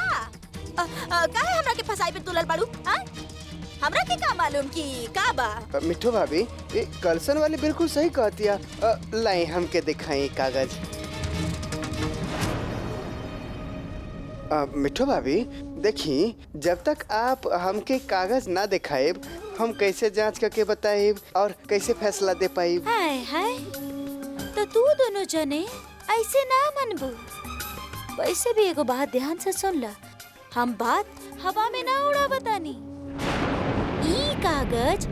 काहे हमरा के फसाई पे तुलल बाड़ू? हमरा के का मालूम की का बा? मिठू भाभी ये कलसन वाली बिल्कुल सही कहती है। लाई हमके दिखाई कागज। मिठू भाभी देखी, जब तक आप हमके कागज ना दिखाए हम कैसे जांच करके बताए और कैसे फैसला दे पाई। हाय हाय, तो तू दोनों जने ऐसे ना मनबू। वैसे भी एगो बात ध्यान से सुन ला, हम बात हवा में ना उड़ा बतानी। ई कागज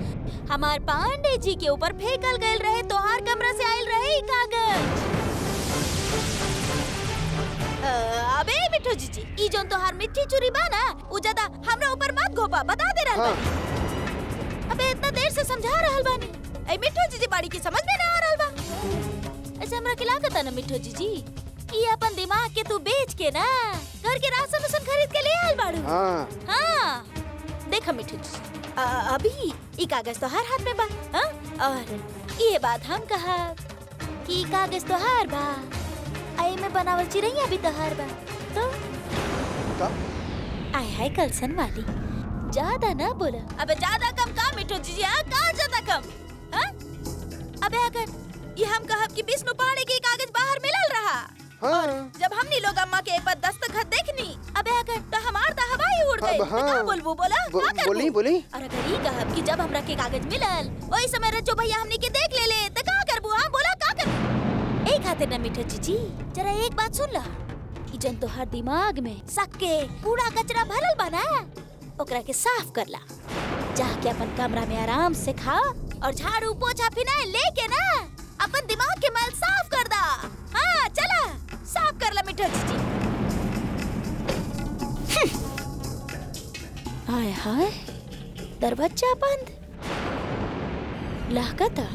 हमार पांडे जी के ऊपर फेंकल गए रहे, तोहार कमरा से आयल रहे ई कागज। अबे मिठू जीजी, ई जोन तोहार मिट्टी चुरी बा ना, उ ज्यादा हमरा ऊपर मत घोपा, बता दे रहल बानी। अबे इतना देर से समझा रहल बानी, ए मिठू जीजी बाड़ी की समझ में ना आ रहल बा। ऐसे हमरा के लागत है ना मिठू जीजी, ई अपन दिमाग के तू बेच के ना घर के राशन उसन खरीद के ले आयल बाड़ू। हाँ देखा मिठू जी, अभी ई कागज तो हर हाथ में बा। हाँ? और ये बात हम कहा कि कागज तो हर बा, आई में बनावल चिरैया भी तो हर बा। तो आय हाय कलसन वाली, ज्यादा ना बोला। अबे ज्यादा कम का मिठू जी? हाँ का ज्यादा कम? हाँ? अबे अगर ये हम कहब कि विष्णु पांडे के कागज बाहर मिलल रहा, और जब हमनी लोग अम्मा के एक बार दस्तखत देखनी, अबे अगर तो हमार तो हवा ही उड़ गई। का बोलबू बोला? बोली बोली। और अगर ये कहब कि जब हमरा के कागज मिलल वही समय रज्जो भैया हमनी के देख ले तो का करबू? हाँ बोला का करबू? एक खातिर ना मिठू जी, जरा एक बात सुन ला, कि जन तो हर दिमाग में शक के कूड़ा कचरा भरल बना, ओकरा के साफ कर ला। जाके अपन कमरा में आराम से खा और झाड़ू पोछा फिनाइल लेके ना अपन दिमाग के मैल साफ कर दा। हाँ चला साफ कर ला मिठू जी। हाय हाय, दरवाजा बंद। लागता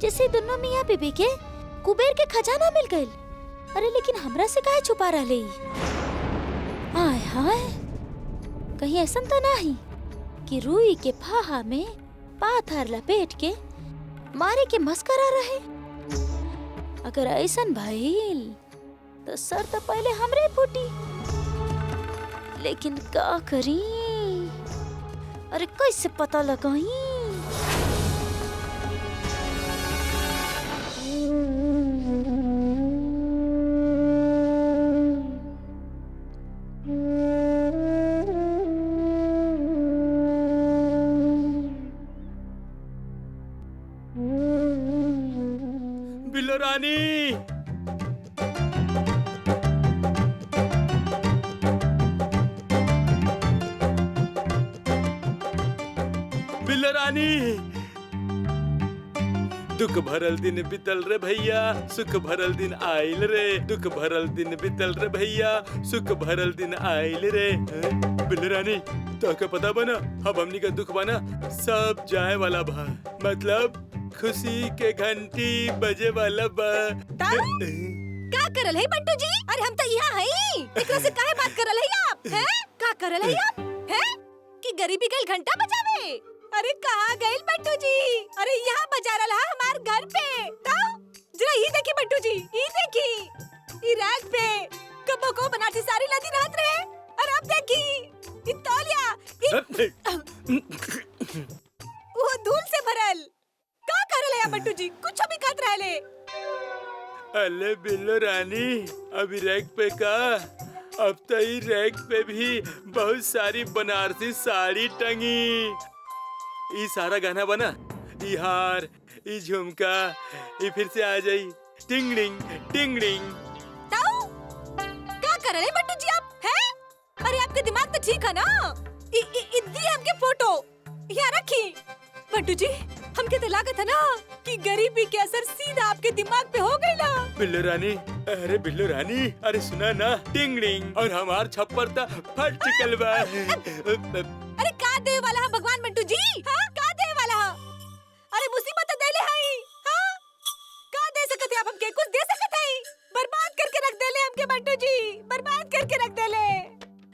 जैसे दोनों मियाँ बीबी के कुबेर के खजाना मिल गए। अरे लेकिन हमरा से काहे छुपा रहे? हाय हाय, कहीं ऐसा तो नहीं कि रुई के फाहा में पाथर लपेट के मारे के मस्करा रहे? अगर ऐसा भइल तो सर तो पहले हमरे फूटी। लेकिन का करी? अरे कैसे पता लगाई? बिल्लो रानी, बिल्लो रानी, दुख भरल दिन बितल रे भैया, सुख भरल दिन आइल रे। दुख भरल दिन बितल रे भैया, सुख भरल दिन आइल रे। बिल्लो रानी, तो का पता बना अब हमनी का दुख बना सब जाए वाला बा, मतलब खुशी के घंटी बजे वाला बा। का करल है बंटू जी? अरे हम तो यहाँ हई, एकरा से काहे बात करल है आप? हैं? का करल है आप? हैं? कि गरीबी गइल घंटा बजावे? अरे कहाँ गइल बंटू जी? अरे यहाँ बजा रहा हमार घर पे। तो जरा ये देखी बंटू जी, ये देखी, ये रैक पे कबो को बनारसी साड़ी लदी रहत रहे। और अब देखी ये तौलिया, वो धूल से भरल। का करल है बंटू जी? कुछ भी खात रहले। अले बिल्लो रानी, अभी रैक पे का, अब तो ही रैक पे भी बहुत सारी बनारसी साड़ी टंगी। ये सारा गाना बना, ये हार, ये झुमका, ये फिर से आ जाई टिंगलिंग टिंगलिंग। ताऊ, क्या कर रहे हैं बंटू जी आप? हैं? अरे आपके दिमाग तो ठीक है ना? इतनी हमके फोटो यहाँ रखी। बंटू जी, हमके तो लागत है ना कि गरीबी के असर सीधा आपके दिमाग पे हो गई ना। बिल्लो रानी, अरे बिल्लो रानी, अरे सुना ना टिंगलिंग, और हमार छप्पर ता फट चुकल बा। अरे का दे वाला है भगवान बंटू जी? हाँ का दे वाला है? अरे मुसीबत दे ले हई। हाँ का दे सकते आप हमके? कुछ दे सकते हैं? बर्बाद करके रख दे ले हमके बंटू जी, बर्बाद करके रख दे ले।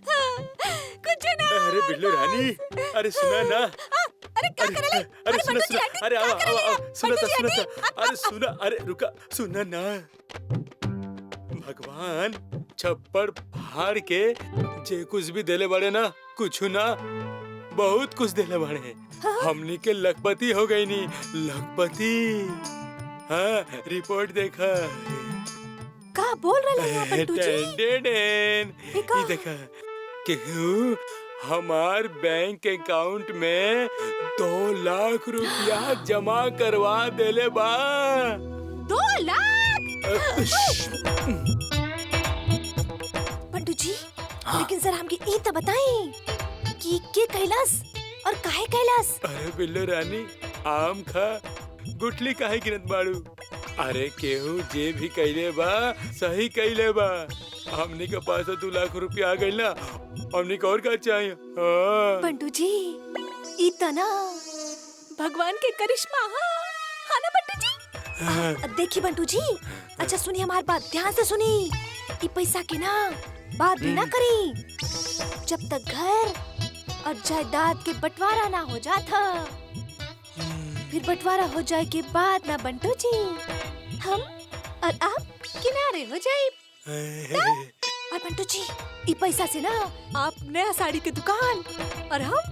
हाँ, कुछ ना। अरे बिल्लो रानी, अरे सुना ना। अरे क्या कर रहे? अरे सुना सुना, अरे आओ आओ आओ, सुना था सुना था, अरे सुना, अरे रुका, सुना ना। भगवान छप्पर फाड़ के जे कुछ भी देले बड़े ना, कुछ ना बहुत कुछ देले बाड़े। हमनी के लखपति हो गई नी, लखपति। हाँ, रिपोर्ट देखा। का बोल रहे हैं बंटू जी? टेंडेन। देखा? ये देखा केहू हमार बैंक अकाउंट में 2 लाख रुपया जमा करवा देले बा। 2 लाख? बंटू जी, लेकिन सर हमके ई तो बताई कि के कैलाश और काहे कैलाश? अरे बिल्लो रानी, आम खा, गुठली काहे गिनत बाड़ू? अरे केहू जे भी कैले बा सही कैले बा। हमनी के पास 2 लाख रुपया आ गइल ना, हमनी को और का चाहिए? हाँ। बंटू जी, ई तो ना भगवान के करिश्मा हाँ ना बंटू जी? देखिए बंटू जी, अच्छा सुनिए हमारी बात, ध्यान से सुनी। ई पैसा के ना बात भी ना करी जब तक घर और जायदाद के बंटवारा ना हो जाता। फिर बंटवारा हो जाए के बाद ना बंटू जी, हम और आप किनारे हो जाए। और बंटू जी, ई पैसा से ना आप नया साड़ी की दुकान और हम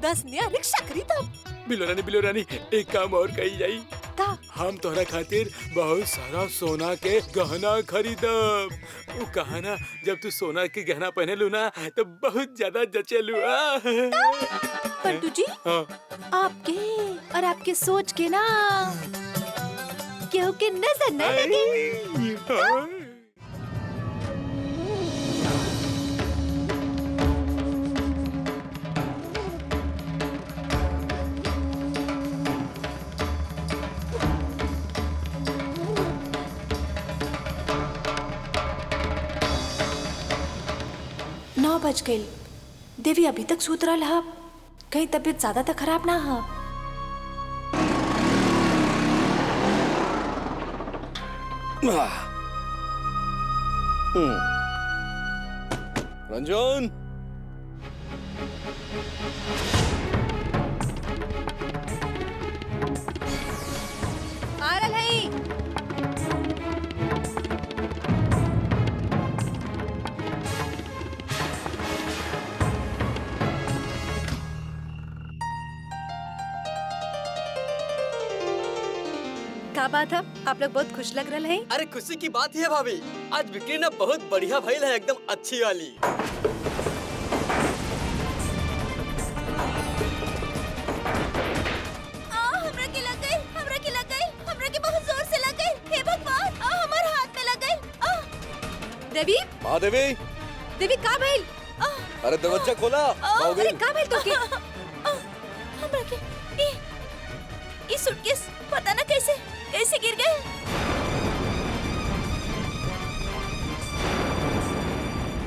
10 नया रिक्शा खरीदब। बिल्लो रानी, एक काम और कही जाई। का? हम तोहरा खातिर बहुत सारा सोना के गहना खरीदब। वो कहा ना, जब तू सोना के गहना पहने लू ना तो बहुत ज्यादा जचेलू। बंटू जी, हाँ। आपके और आपके सोच के ना केहू के नजर न लगे। हाँ। नौ बज गई। देवी अभी तक सूत रहा हा, कहीं तबीयत ज्यादा तो खराब ना हा। रंजन, आ रहा है। क्या बात है, आप लोग बहुत खुश लग रहे हैं। अरे खुशी की बात ही है भाभी, आज बिक्री ना बहुत बढ़िया भइल है, एकदम अच्छी वाली। हमरा के बहुत जोर से लग गई। हे भगवान, हमारे हाथ में लग गई। देवी, महादेवी, देवी का भइल? अरे दरवाजा खोला। अरे का भइल तो के? हमरा के ये सूटकेस पता ना कैसे गिर गए।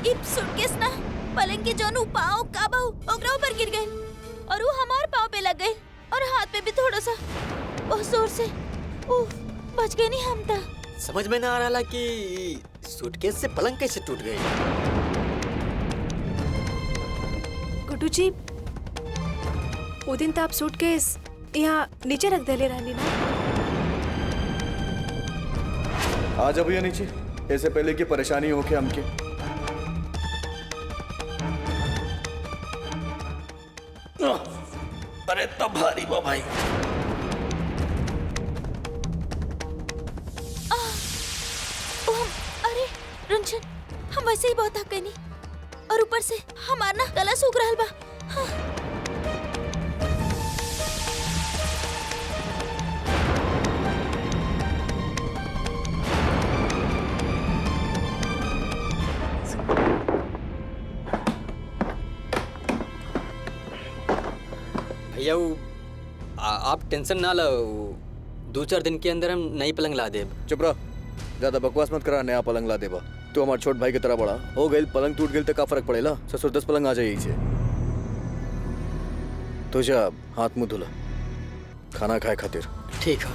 ये सूटकेस ना पलंग के जोन पाँव का बहु ओकरा ऊपर गिर गए और वो हमार पाँव पे लग गए और हाथ पे भी थोड़ा सा बहुत जोर से। बच गए नहीं हम तो। समझ में ना आ रहा कि सूटकेस से पलंग कैसे टूट गई। गुड्डू जी, वो दिन तो आप सूटकेस यहाँ नीचे रख देले रहनी ना। आ जाओ भैया नीचे, ऐसे पहले की परेशानी हो के हमके। अरे तो भारी बा भाई। अरे रंजन, हम वैसे ही बहुत थक गए नी और ऊपर से हमारा ना गला सूख रहा बा। हाँ। भैया आप टेंशन ना लो, 2-4 दिन के अंदर हम नई पलंग ला देब। चुप रह, ज्यादा बकवास मत करा। नया पलंग ला देबा। तू हमारे छोट भाई की तरह बड़ा हो गई। पलंग टूट गई तो का फर्क पड़ेला? ससुर 10 पलंग आ जाए से। तो जा हाथ मुंह धुला, खाना खाए खातिर। ठीक है।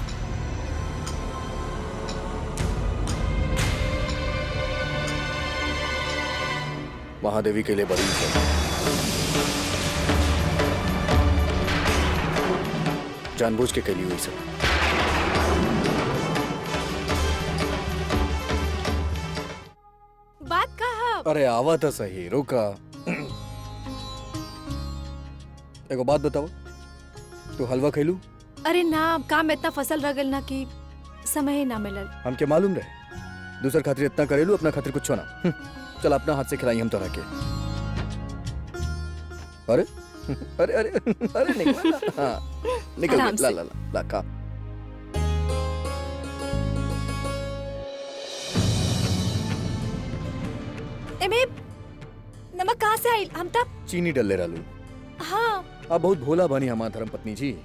महादेवी के लिए बड़ी है। जानबूझ के कैली हुई सब। बात कहा? अरे आवा था सही, रुका। एगो बात बताओ, तू हलवा खैलू? अरे ना, काम में इतना फसल रह गल ना कि समय ही ना मिलल। हमके मालूम रहे, दूसर खातिर इतना करेलू, अपना खातिर कुछ ना। चल अपना हाथ से खिलाई हम तोरा के। अरे अरे अरे अरे निकल ना। हाँ निकल आराम ला से। ला ला ला खा। एमे नमक कहाँ से आई? हम तब चीनी डले रहलू। हाँ आप बहुत भोला बनी हमार धर्म पत्नी जी।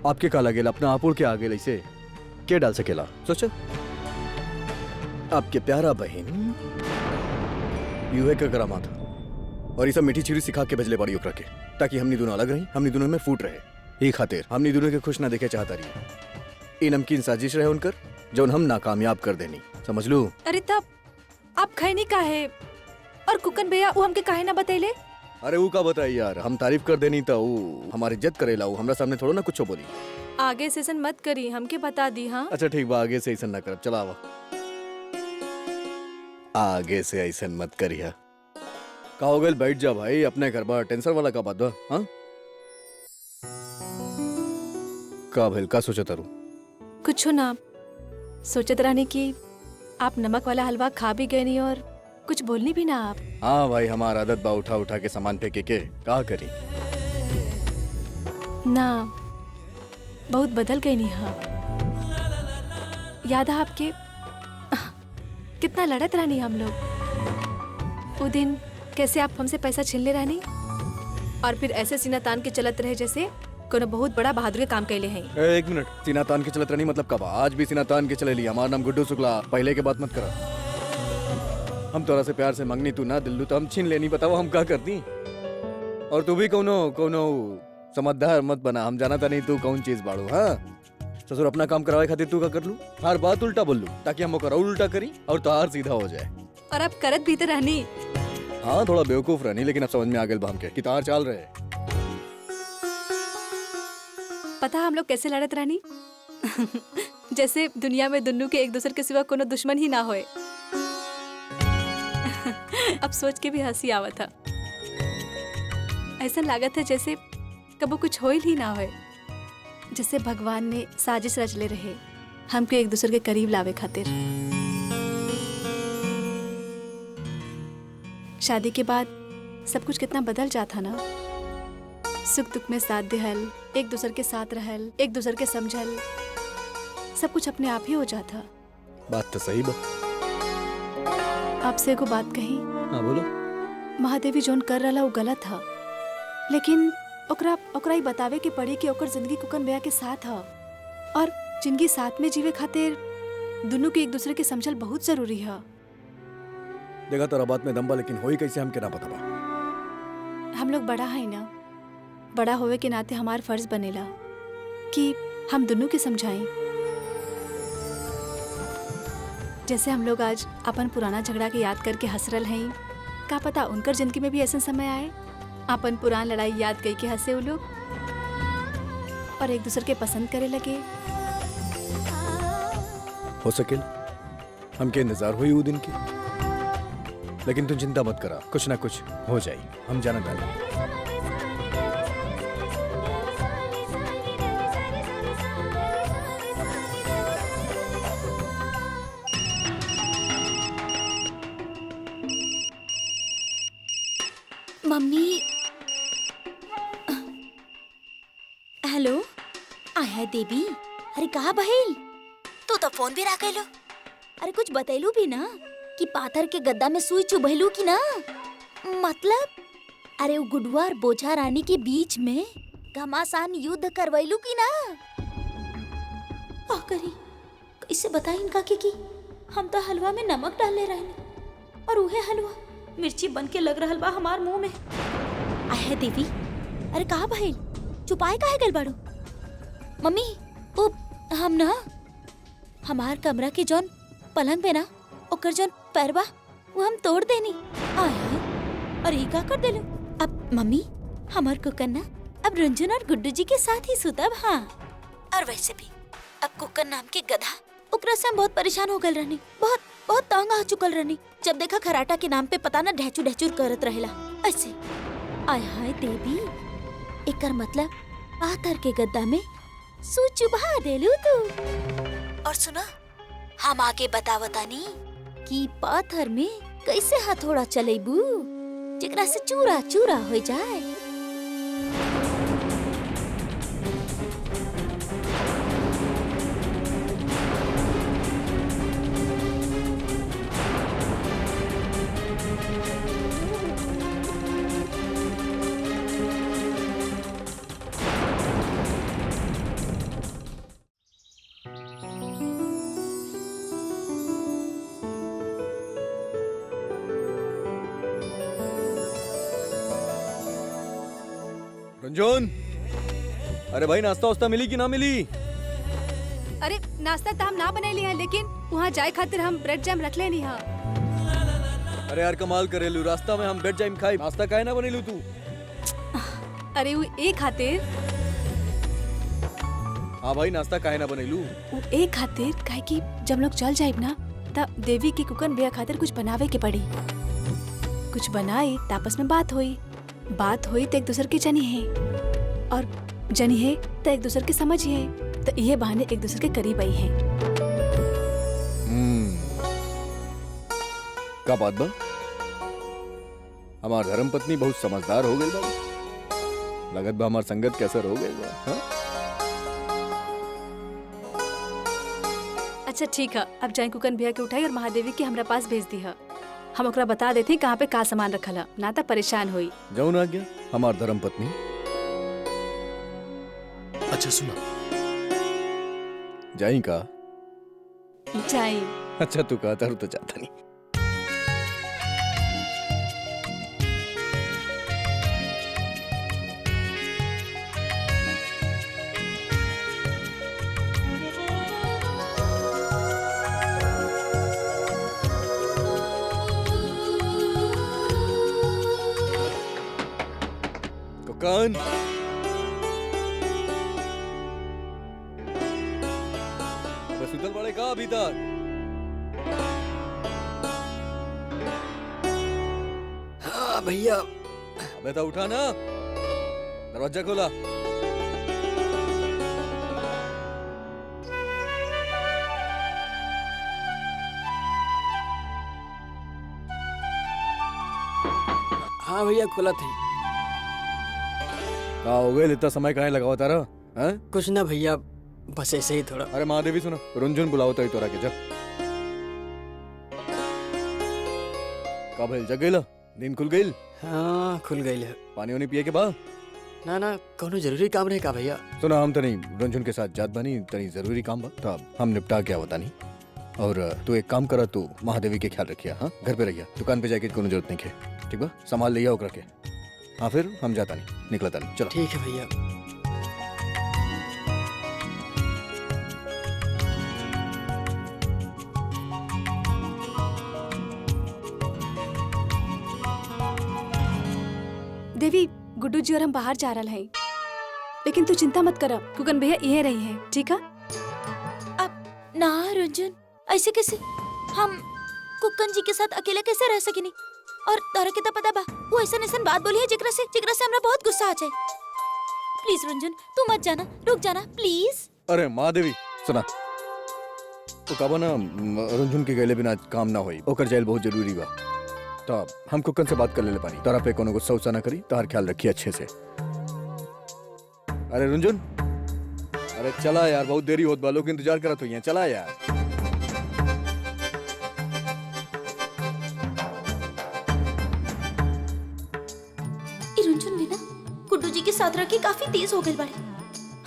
आपके का लगेला अपना आपुर के आगे ऐसे के डाल सकेला? सोचो आपके प्यारा बहन यूहे का करामा था और ये सब मीठी चीरी सिखा के भेजले पड़ी ओकरा के, ताकि हमनी दोनों अलग रही, हमनी दोनों में फूट रहे। ये खातिर हमनी दोनों के खुश ना देखे चाहता रही। ये नमकीन साजिश रहे उनकर जो हम नाकामयाब कर देनी, समझ लू। अरे तब आप खैनी काहे और कुकन भैया वो हमके काहे ना बतैले? अरे वो का बताई यार, हम तारीफ कर देनी तो वो हमारी इज्जत करेला, वो हमरा सामने थोड़ा ना कुछ बोली। आगे से ऐसन मत करी, हमके बता दी। हाँ अच्छा ठीक बा, आगे से ऐसा ना कर। चला आवा, आगे से ऐसा मत करिया। का हो गइल? बैठ जा भाई, अपने घर बा, टेंशन वाला का बात बा? हाँ का भइल, का सोचत तारू? कुछ ना, सोचत रहने की आप नमक वाला हलवा खा भी गए नहीं और कुछ बोलनी भी ना आप। हाँ भाई, हमारा आदत बा उठा उठा के सामान फेंके के, का करी? ना बहुत बदल गई नहीं। हाँ याद है आपके कितना लड़त रहनी हम लोग। वो दिन कैसे आप हमसे पैसा छीन ले रहनी और फिर ऐसे सीना तान के चलत रहे जैसे कोनो बहुत बड़ा बहादुर के काम कैले हैं। एक मिनट, सीना तान के चलत रहनी मतलब कब? आज भी सीना तान के चले ली। हमारा नाम गुड्डू शुक्ला, पहले के बात मत करा। हम तोरा से प्यार से मंगनी, तू ना दिल्लू तो हम छीन लेनी। बताओ हम क्या करती? और तू भी कोनो कोनो समझदार मत बना, हम जाना था नहीं तू कौन चीज बाड़ू। हाँ ससुर अपना काम करवाए खातिर तू का कर लू, हर बात उल्टा बोल लू ताकि हम ओकर और उल्टा करी और तो हार सीधा हो जाए। और अब करत भी तो रहनी। हाँ थोड़ा बेवकूफ रहनी, लेकिन अब समझ में आ गए बा हमके कि तार चाल रहे। पता हम लोग कैसे लड़त रहनी? जैसे दुनिया में दुन्नू के एक दूसरे के सिवा कोनो दुश्मन ही ना होए। अब सोच के भी हंसी आवा था। ऐसा लागत है जैसे कबो कुछ होइल ही ना होए, जैसे भगवान ने साजिश रच ले रहे हमको एक दूसरे के करीब लावे खातिर। शादी के बाद सब कुछ कितना बदल जाता ना। सुख दुख में साथ दिहल, एक दूसरे के साथ रहल, एक दूसरे के समझल, सब कुछ अपने आप ही हो जाता। बात तो सही बा। आपसे एगो बात कही। हाँ बोलो। महादेवी जोन कर रहा वो गलत था, लेकिन ओकरा ही बतावे के पड़ी कि ओकर जिंदगी कुकन भैया के साथ है और जिंदगी साथ में जीवे खातिर दोनों के एक दूसरे के समझल बहुत जरूरी है। देखा तोरा बात में दम बा, लेकिन होई कैसे हमके ना पता बा। हम लोग बड़ा है ना, बड़ा होवे के नाते हमार फर्ज बनेला कि हम दोनों के समझाएं। जैसे हम लोग आज अपन पुराना झगड़ा के याद करके हंस रहे हैं, का पता उनकर जिंदगी में भी ऐसा समय आए अपन पुरान लड़ाई याद कई के हंसे वो लोग और एक दूसरे के पसंद करे लगे। हो सके हमके इंतजार हुई वो दिन की, लेकिन तुम चिंता मत करा, कुछ ना कुछ हो जाए, हम जाना डालें। मम्मी, हेलो, आया देवी। अरे कहा बहेल, तू तो फोन भी रख लो। अरे कुछ बतैलू भी ना कि पाथर के गद्दा में सुई चुभैलू की ना? मतलब अरे वो गुडुआ और बोझा रानी के बीच में घमासान युद्ध करवैलू की ना? करी कैसे बताई इनका कि हम तो हलवा में नमक डाल ले रहे और उहे हलवा मिर्ची बन के लग रहल बा हमार मुंह में। आया देवी, अरे कहा भाई चुपाए काहे गल बाड़ू? मम्मी वो हम ना हमार कमरा के जौन पलंग पे ना ओकर जौन पैरवा वो हम तोड़ देनी। आया और ये का कर देलू? अब मम्मी हमार कुकन ना अब रंजन और गुड्डू जी के साथ ही सुतब। हाँ और वैसे भी अब कुकन नाम के गधा ओकरा से हम बहुत परेशान हो गल रहनी, बहुत बहुत तंग आ चुकल रहनी। जब देखा खराटा के नाम पे पता ना ढेचू ढेचूर करत रहेला ऐसे। आय हाय देवी, एकर मतलब पाथर के गद्दा में सू चुबा देलू तू। और सुना, हम आगे बतावतानी कि पाथर में कैसे हथौड़ा चलेबू जेकरा से चूरा चूरा हो जाए। रंजन, अरे भाई नाश्ता वास्ता मिली कि ना मिली? अरे नाश्ता तो हम ना बनैली है, लेकिन वहाँ जाए खातिर हम ब्रेड जैम रख लेनी है। अरे यार कमाल करेलू, रास्ता में हम ब्रेड जैम खाई, नाश्ता काहे ना बनेलू तू? अरे वो एक खातिर, हाँ भाई नाश्ता काहे ना बनेलू? वो एक खातिर काहे कि जब लोग चल जाइब ना तब देवी के कुकन भैया खातिर कुछ बनावे के पड़ी। कुछ बनाई तो आपस में बात हुई तो एक दूसरे की जनी है, और जनी है तो एक दूसरे की समझ है, तो ये बहाने एक दूसरे के करीब आई है। का बात बा? हमार धर्म पत्नी बहुत समझदार हो गई बा, लगत बा हमार संगत के असर हो गई बा। हाँ? अच्छा ठीक है, अब जाए कुकन भैया के उठाई और महादेवी के हमरा पास भेज दी है। हम ओकरा बता देते हैं कहाँ पे का सामान रखल है, ना तो परेशान हुई। जाऊ ना गया हमार धर्म पत्नी। अच्छा सुना, जाई का? जाए। अच्छा तू कहता तो चाहता नहीं। कौन? अबे सुतल बड़े का अभी तक? हाँ भैया। अबे तो उठा ना, दरवाजा खोला। हाँ भैया खुला थी। का हो गए, इतना समय काहे लगावा तारा? हैं? कुछ ना भैया, बस ऐसे ही थोड़ा। अरे महादेवी सुनो, रुंझुन बुलाओ तो तोरा के जा। का भइल, जग गइला? नींद खुल गइल? हाँ खुल गई है। पानी वानी पिए के बा? ना ना, कोनो जरूरी काम रहे का भैया? सुना, हम तनी रुंझुन के साथ जात बानी, तनी जरूरी काम बा, तो हम निपटा के आवता नहीं। और तू एक काम करा, तू महादेवी के ख्याल रखिया। हाँ, घर पे रहिया, दुकान पे जाके कोनो जरूरत नहीं है, ठीक बा? संभाल लिया ओकरा के। हाँ फिर हम जाता नहीं, निकलता नहीं, चलो। ठीक है भैया। देवी, गुड्डू जी और हम बाहर जा रहे हैं, लेकिन तू चिंता मत कर, कुकन भैया ये रही है, ठीक है? अब ना रंजन, ऐसे कैसे? हम कुकन जी के साथ अकेले कैसे रह सकेनी? और तारा के तो पता बा, वो ऐसा बात बोली है जेकरा से हमरा बहुत गुस्सा आ जाए। प्लीज रंजन, तू मत जाना, रुक जाना प्लीज। अरे महादेवी सुना, तो कबो ना रुंझुन के गले बिना काम ना होई, ओकर जाइल बहुत जरूरी बा। तो हम कुकन से बात कर ले पानी, तारा पे कोनो गुस्सा उस्सा ना करी, तार ख्याल रखिए अच्छे से। अरे रुंझुन, अरे चला यार, बहुत देरी होत बा, लोग इंतजार करत होइए, चला यार। रंजन भी ना गुड्डू जी के साथ रखे काफी तेज हो गई बड़ी।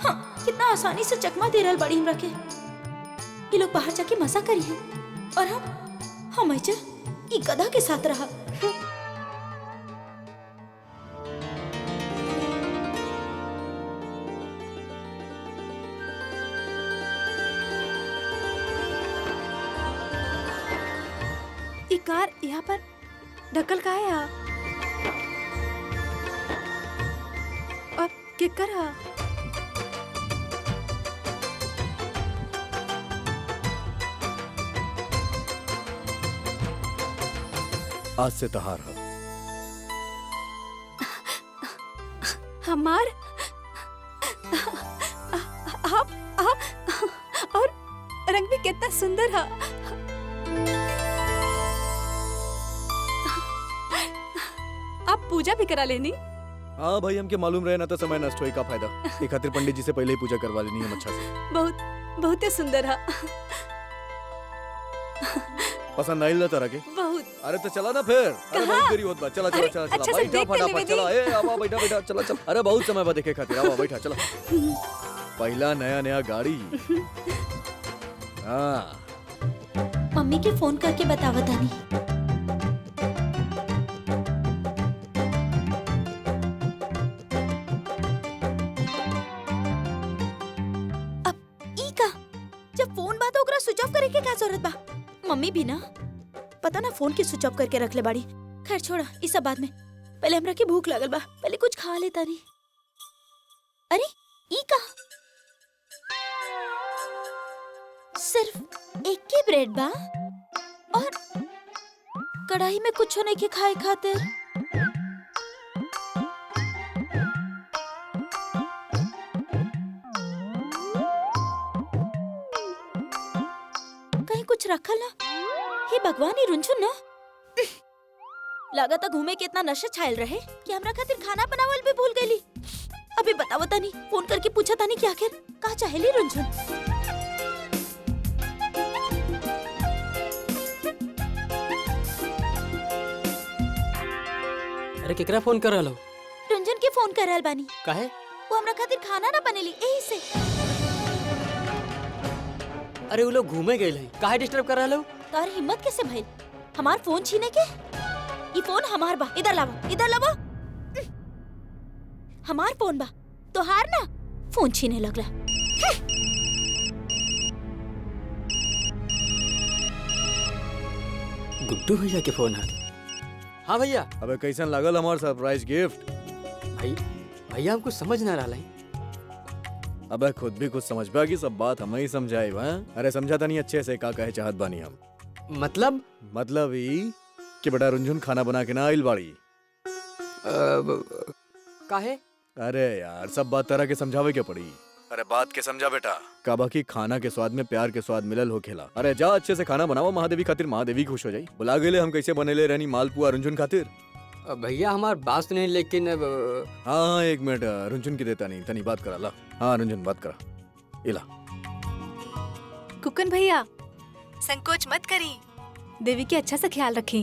हाँ, कितना आसानी से चकमा दे रहल बड़ी हमरा के। ये लोग बाहर जाके मजा करी है, और हम ऐसे ई गधा के साथ रहा। ये कार यहाँ पर ढकल का है यहाँ? और क्या कर रहा? आज से तहार है। हमार कितना सुंदर है। आप पूजा भी करा लेनी। हाँ भाई, हमके मालूम रहे ना तो समय नष्ट होई का फायदा। एक खातिर पंडित जी से पहले ही पूजा करवा लेनी हम अच्छा से। बहुत ही सुंदर है। पसंद आइल ना तारा के? बहुत। अरे तो चला ना फिर। अरे बहुत देरी होत बा। चला चला चला अच्छा चला से बैठा देख के लेवे फटाफट दी। चला। ए आवा बैठा बैठा चला चल। अरे बहुत समय बा देखे खातिर। आवा बैठा चला। पहला नया नया गाड़ी। हाँ मम्मी के फोन करके बतावा तानी। अब ई का जब फोन बात ओकरा स्विच ऑफ करे के का जरूरत बा? मम्मी भी ना पता ना फोन के स्विच ऑफ करके रख ले बाड़ी। खैर छोड़ा ई सब बाद में। पहले हमरा के भूख लागल बा, पहले कुछ खा लेता नहीं। अरे ई का सिर्फ एक के ब्रेड बा और कढ़ाई में कुछ नहीं के खाए खातिर। कहीं कुछ रखल ना? हे भगवान, ही रुंझुन ना लागत घूमे के इतना नशा छायल रहे कि हमरा खातिर खाना बनावल भी भूल गईली। अभी बताओ तानी, फोन करके पूछा तानी कि आखिर का चाहेली रुंझुन। अरे केकरा फोन कर रहा हो? रुंझुन के फोन कर रहल बानी। काहे? वो हमरा खातिर खाना ना बनेली एही से। अरे वो लोग घूमे गए हैं, काहे डिस्टर्ब कर रहा हो? तार हिम्मत कैसे भइल हमार फोन छीने के? ये फोन हमार बा, इधर लावा, इधर लावा। हमार फोन बा तोहार ना, फोन छीने लगला। गुड्डू भैया के फोन है। हाँ भैया। अबे कैसन लागल हमार सरप्राइज गिफ्ट? भैया हमको समझ ना रहा है। अबे खुद भी कुछ समझ पा कि सब बात हम ही समझाई बा। अरे समझाता नहीं अच्छे से का कहे चाहत बानी हम। मतलब ही कि बेटा रुंझुन खाना बना के ना आइल बाड़ी। काहे? अरे यार सब बात तरह के समझावे के पड़ी। अरे बात के समझा बेटा। का बाकी खाना के स्वाद में प्यार के स्वाद मिलल हो खेला। अरे जा अच्छे से खाना बनाओ महादेवी खातिर, महादेवी खुश हो जाई। बुला गेले हम कैसे बनेले रहनी मालपुआ रुंझुन खातिर। भैया हमार बात सुने, लेकिन हाँ एक मिनट, रुंझुन की देता नहीं तनी बात करा ला। हाँ रुंझुन बात करा। इला कुकन भैया संकोच मत करी, देवी के अच्छा से ख्याल रखी।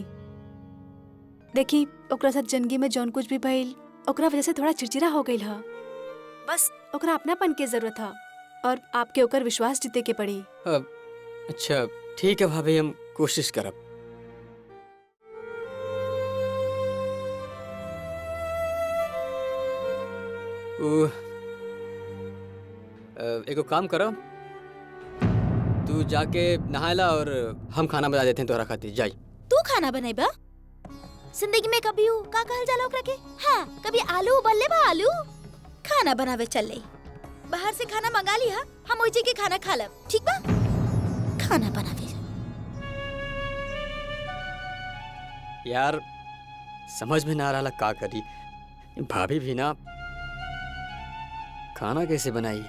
देखी ओकरा साथ जिंदगी में जौन कुछ भी भइल ओकरा वजह से थोड़ा चिड़चिड़ा हो गई है। बस ओकरा अपनापन के जरूरत है और आपके ओकर विश्वास जीते के पड़ी। अच्छा ठीक है भाभी, हम कोशिश करब। एगो काम करो, तू जाके नहायला और हम खाना बना देते हैं तोहरा खातिर। जाई तू खाना बनाइबा? जिंदगी में कभी का कहल जाला ओकरा के? हाँ कभी आलू उबलले बा, आलू खाना बनावे चल ले। बाहर से खाना मंगा लिया, हम ओइजे के खाना खा लब, ठीक बा? खाना बनावे यार समझ में ना रहा का करी। भाभी भी ना खाना कैसे बनाई,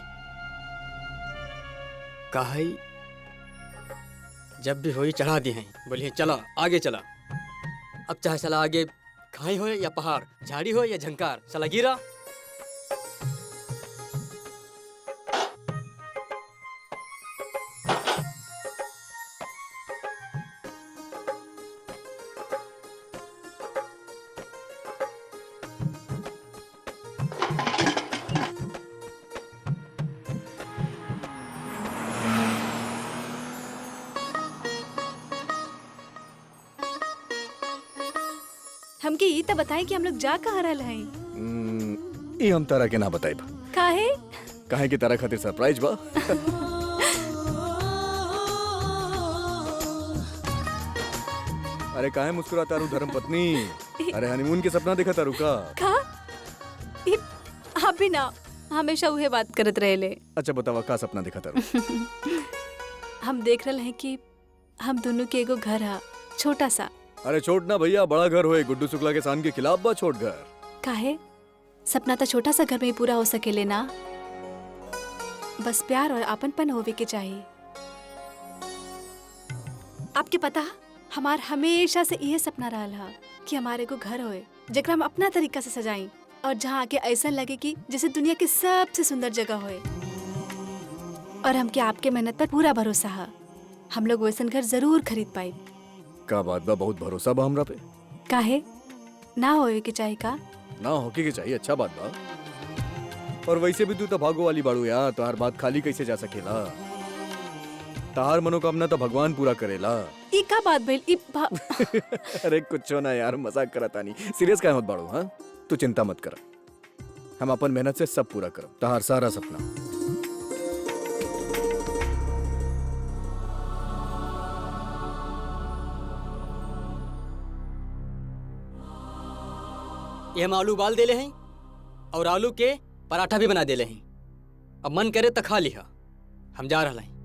काहे जब भी होई चढ़ा दी हैं। बोलिए चला आगे चला। अब चाहे चला आगे खाई हो या पहाड़, झाड़ी हो या झंकार, चला गिरा। हमके ये तो बताएं कि हम लोग जा कहाँ रहल हैं। ये हम तारा के ना बताइब। काहे? काहे की तारा खातिर सरप्राइज बा। अरे काहे मुस्कुरा तारू धर्म पत्नी? अरे हनीमून के सपना देखा तारू का? आप भी ना हमेशा उहे बात करत रहेले। अच्छा बतावा का सपना देखा तारू? हम देख रहे हैं कि हम दोनों के एगो घर है, छोटा सा। अरे छोट ना भैया, बड़ा घर होए। गुड्डू शुक्ला के शान के खिलाफ बा छोट घर। काहे? सपना तो छोटा सा घर में ही पूरा हो सकेले ना। बस प्यार और आपनपन होवे के चाहिए। आपके पता हमार हमेशा से यह सपना रहा हा कि हमारे को घर होए जकरा हम अपना तरीका से सजाई और जहाँ आके ऐसा लगे कि जैसे दुनिया की सबसे सुंदर जगह होए। और हमके आपके मेहनत पर पूरा भरोसा है, हम लोग वैसन घर जरूर खरीद पाए। का बात बा, बहुत भरोसा बा हमरा पे। काहे ना होए के चाहे का ना होके के चाहिए, अच्छा बात बा। और वैसे भी तू तो भागो वाली बाड़ू यार, तो हर बात खाली कैसे जा सकेला। तार मनोकामना तो भगवान पूरा करेला। ई का बात भइल अरे कुछ ना यार, मजाक करता नहीं, सीरियस काहे मत बाड़ू। हाँ तू चिंता मत कर, हम अपन मेहनत से सब पूरा करब, तार सारा सपना। ये हम आलू उबाल देले हैं और आलू के पराठा भी बना देले हैं। अब मन करे तो खा लिहा, हम जा रहा हैं।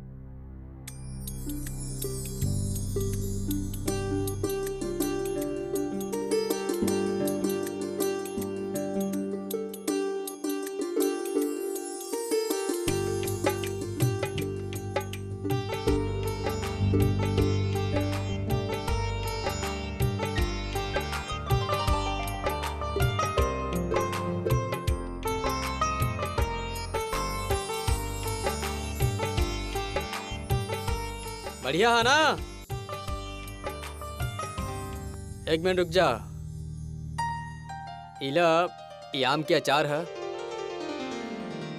बढ़िया है ना? एक मिनट रुक जा। इला ये आम के अचार है,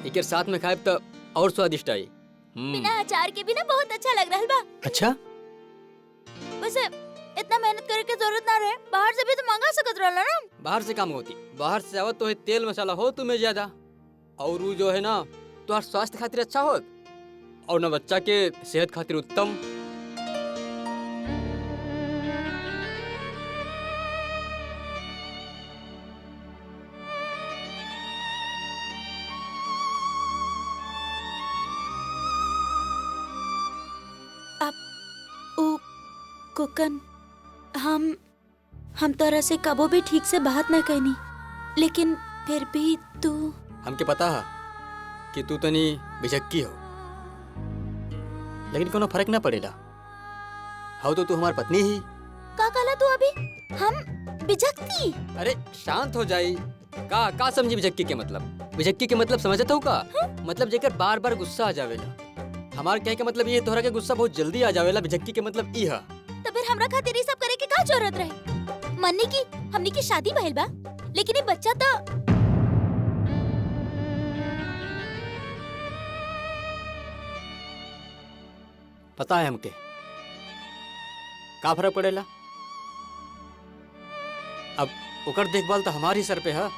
एक साथ में खाए तो और स्वादिष्ट आई। बिना अचार के भी ना बहुत अच्छा लग रहा है बा। अच्छा, वैसे इतना मेहनत करे के जरूरत ना रहे, बाहर से भी तो मंगा सकत रहला ना। बाहर से काम होती, बाहर से आवत तो है तेल मसाला हो तुम्हें ज्यादा, और वो जो है ना तो स्वास्थ्य खातिर अच्छा हो और ना बच्चा के सेहत खातिर उत्तम। कुकन हम तोरा से कबो भी ठीक से बात ना कहनी, लेकिन फिर भी तू हमके पता है कि तू तनी बिजक्की हो, लेकिन कोनो फर्क ना पड़ेला। हो तो तू हमारी पत्नी ही। का कहला तू अभी? हम बिजक्ती? अरे शांत हो जाई। का समझी बिजक्की के मतलब? बिजक्की के मतलब समझत हो का? मतलब जेकर बार बार गुस्सा आ जावेला। हमार कहे के मतलब ये तोहरा के गुस्सा बहुत जल्दी आ जावेला। बिजक्की के मतलब ई है। तो फिर हमरा खातिर सब करे के का जरूरत रहे? मन्नी की हमनी की शादी भइल बा, लेकिन ये बच्चा तो पता है हमके का फर्क पड़ेला। अब ओकर देखभाल तो हमारी सर पे है।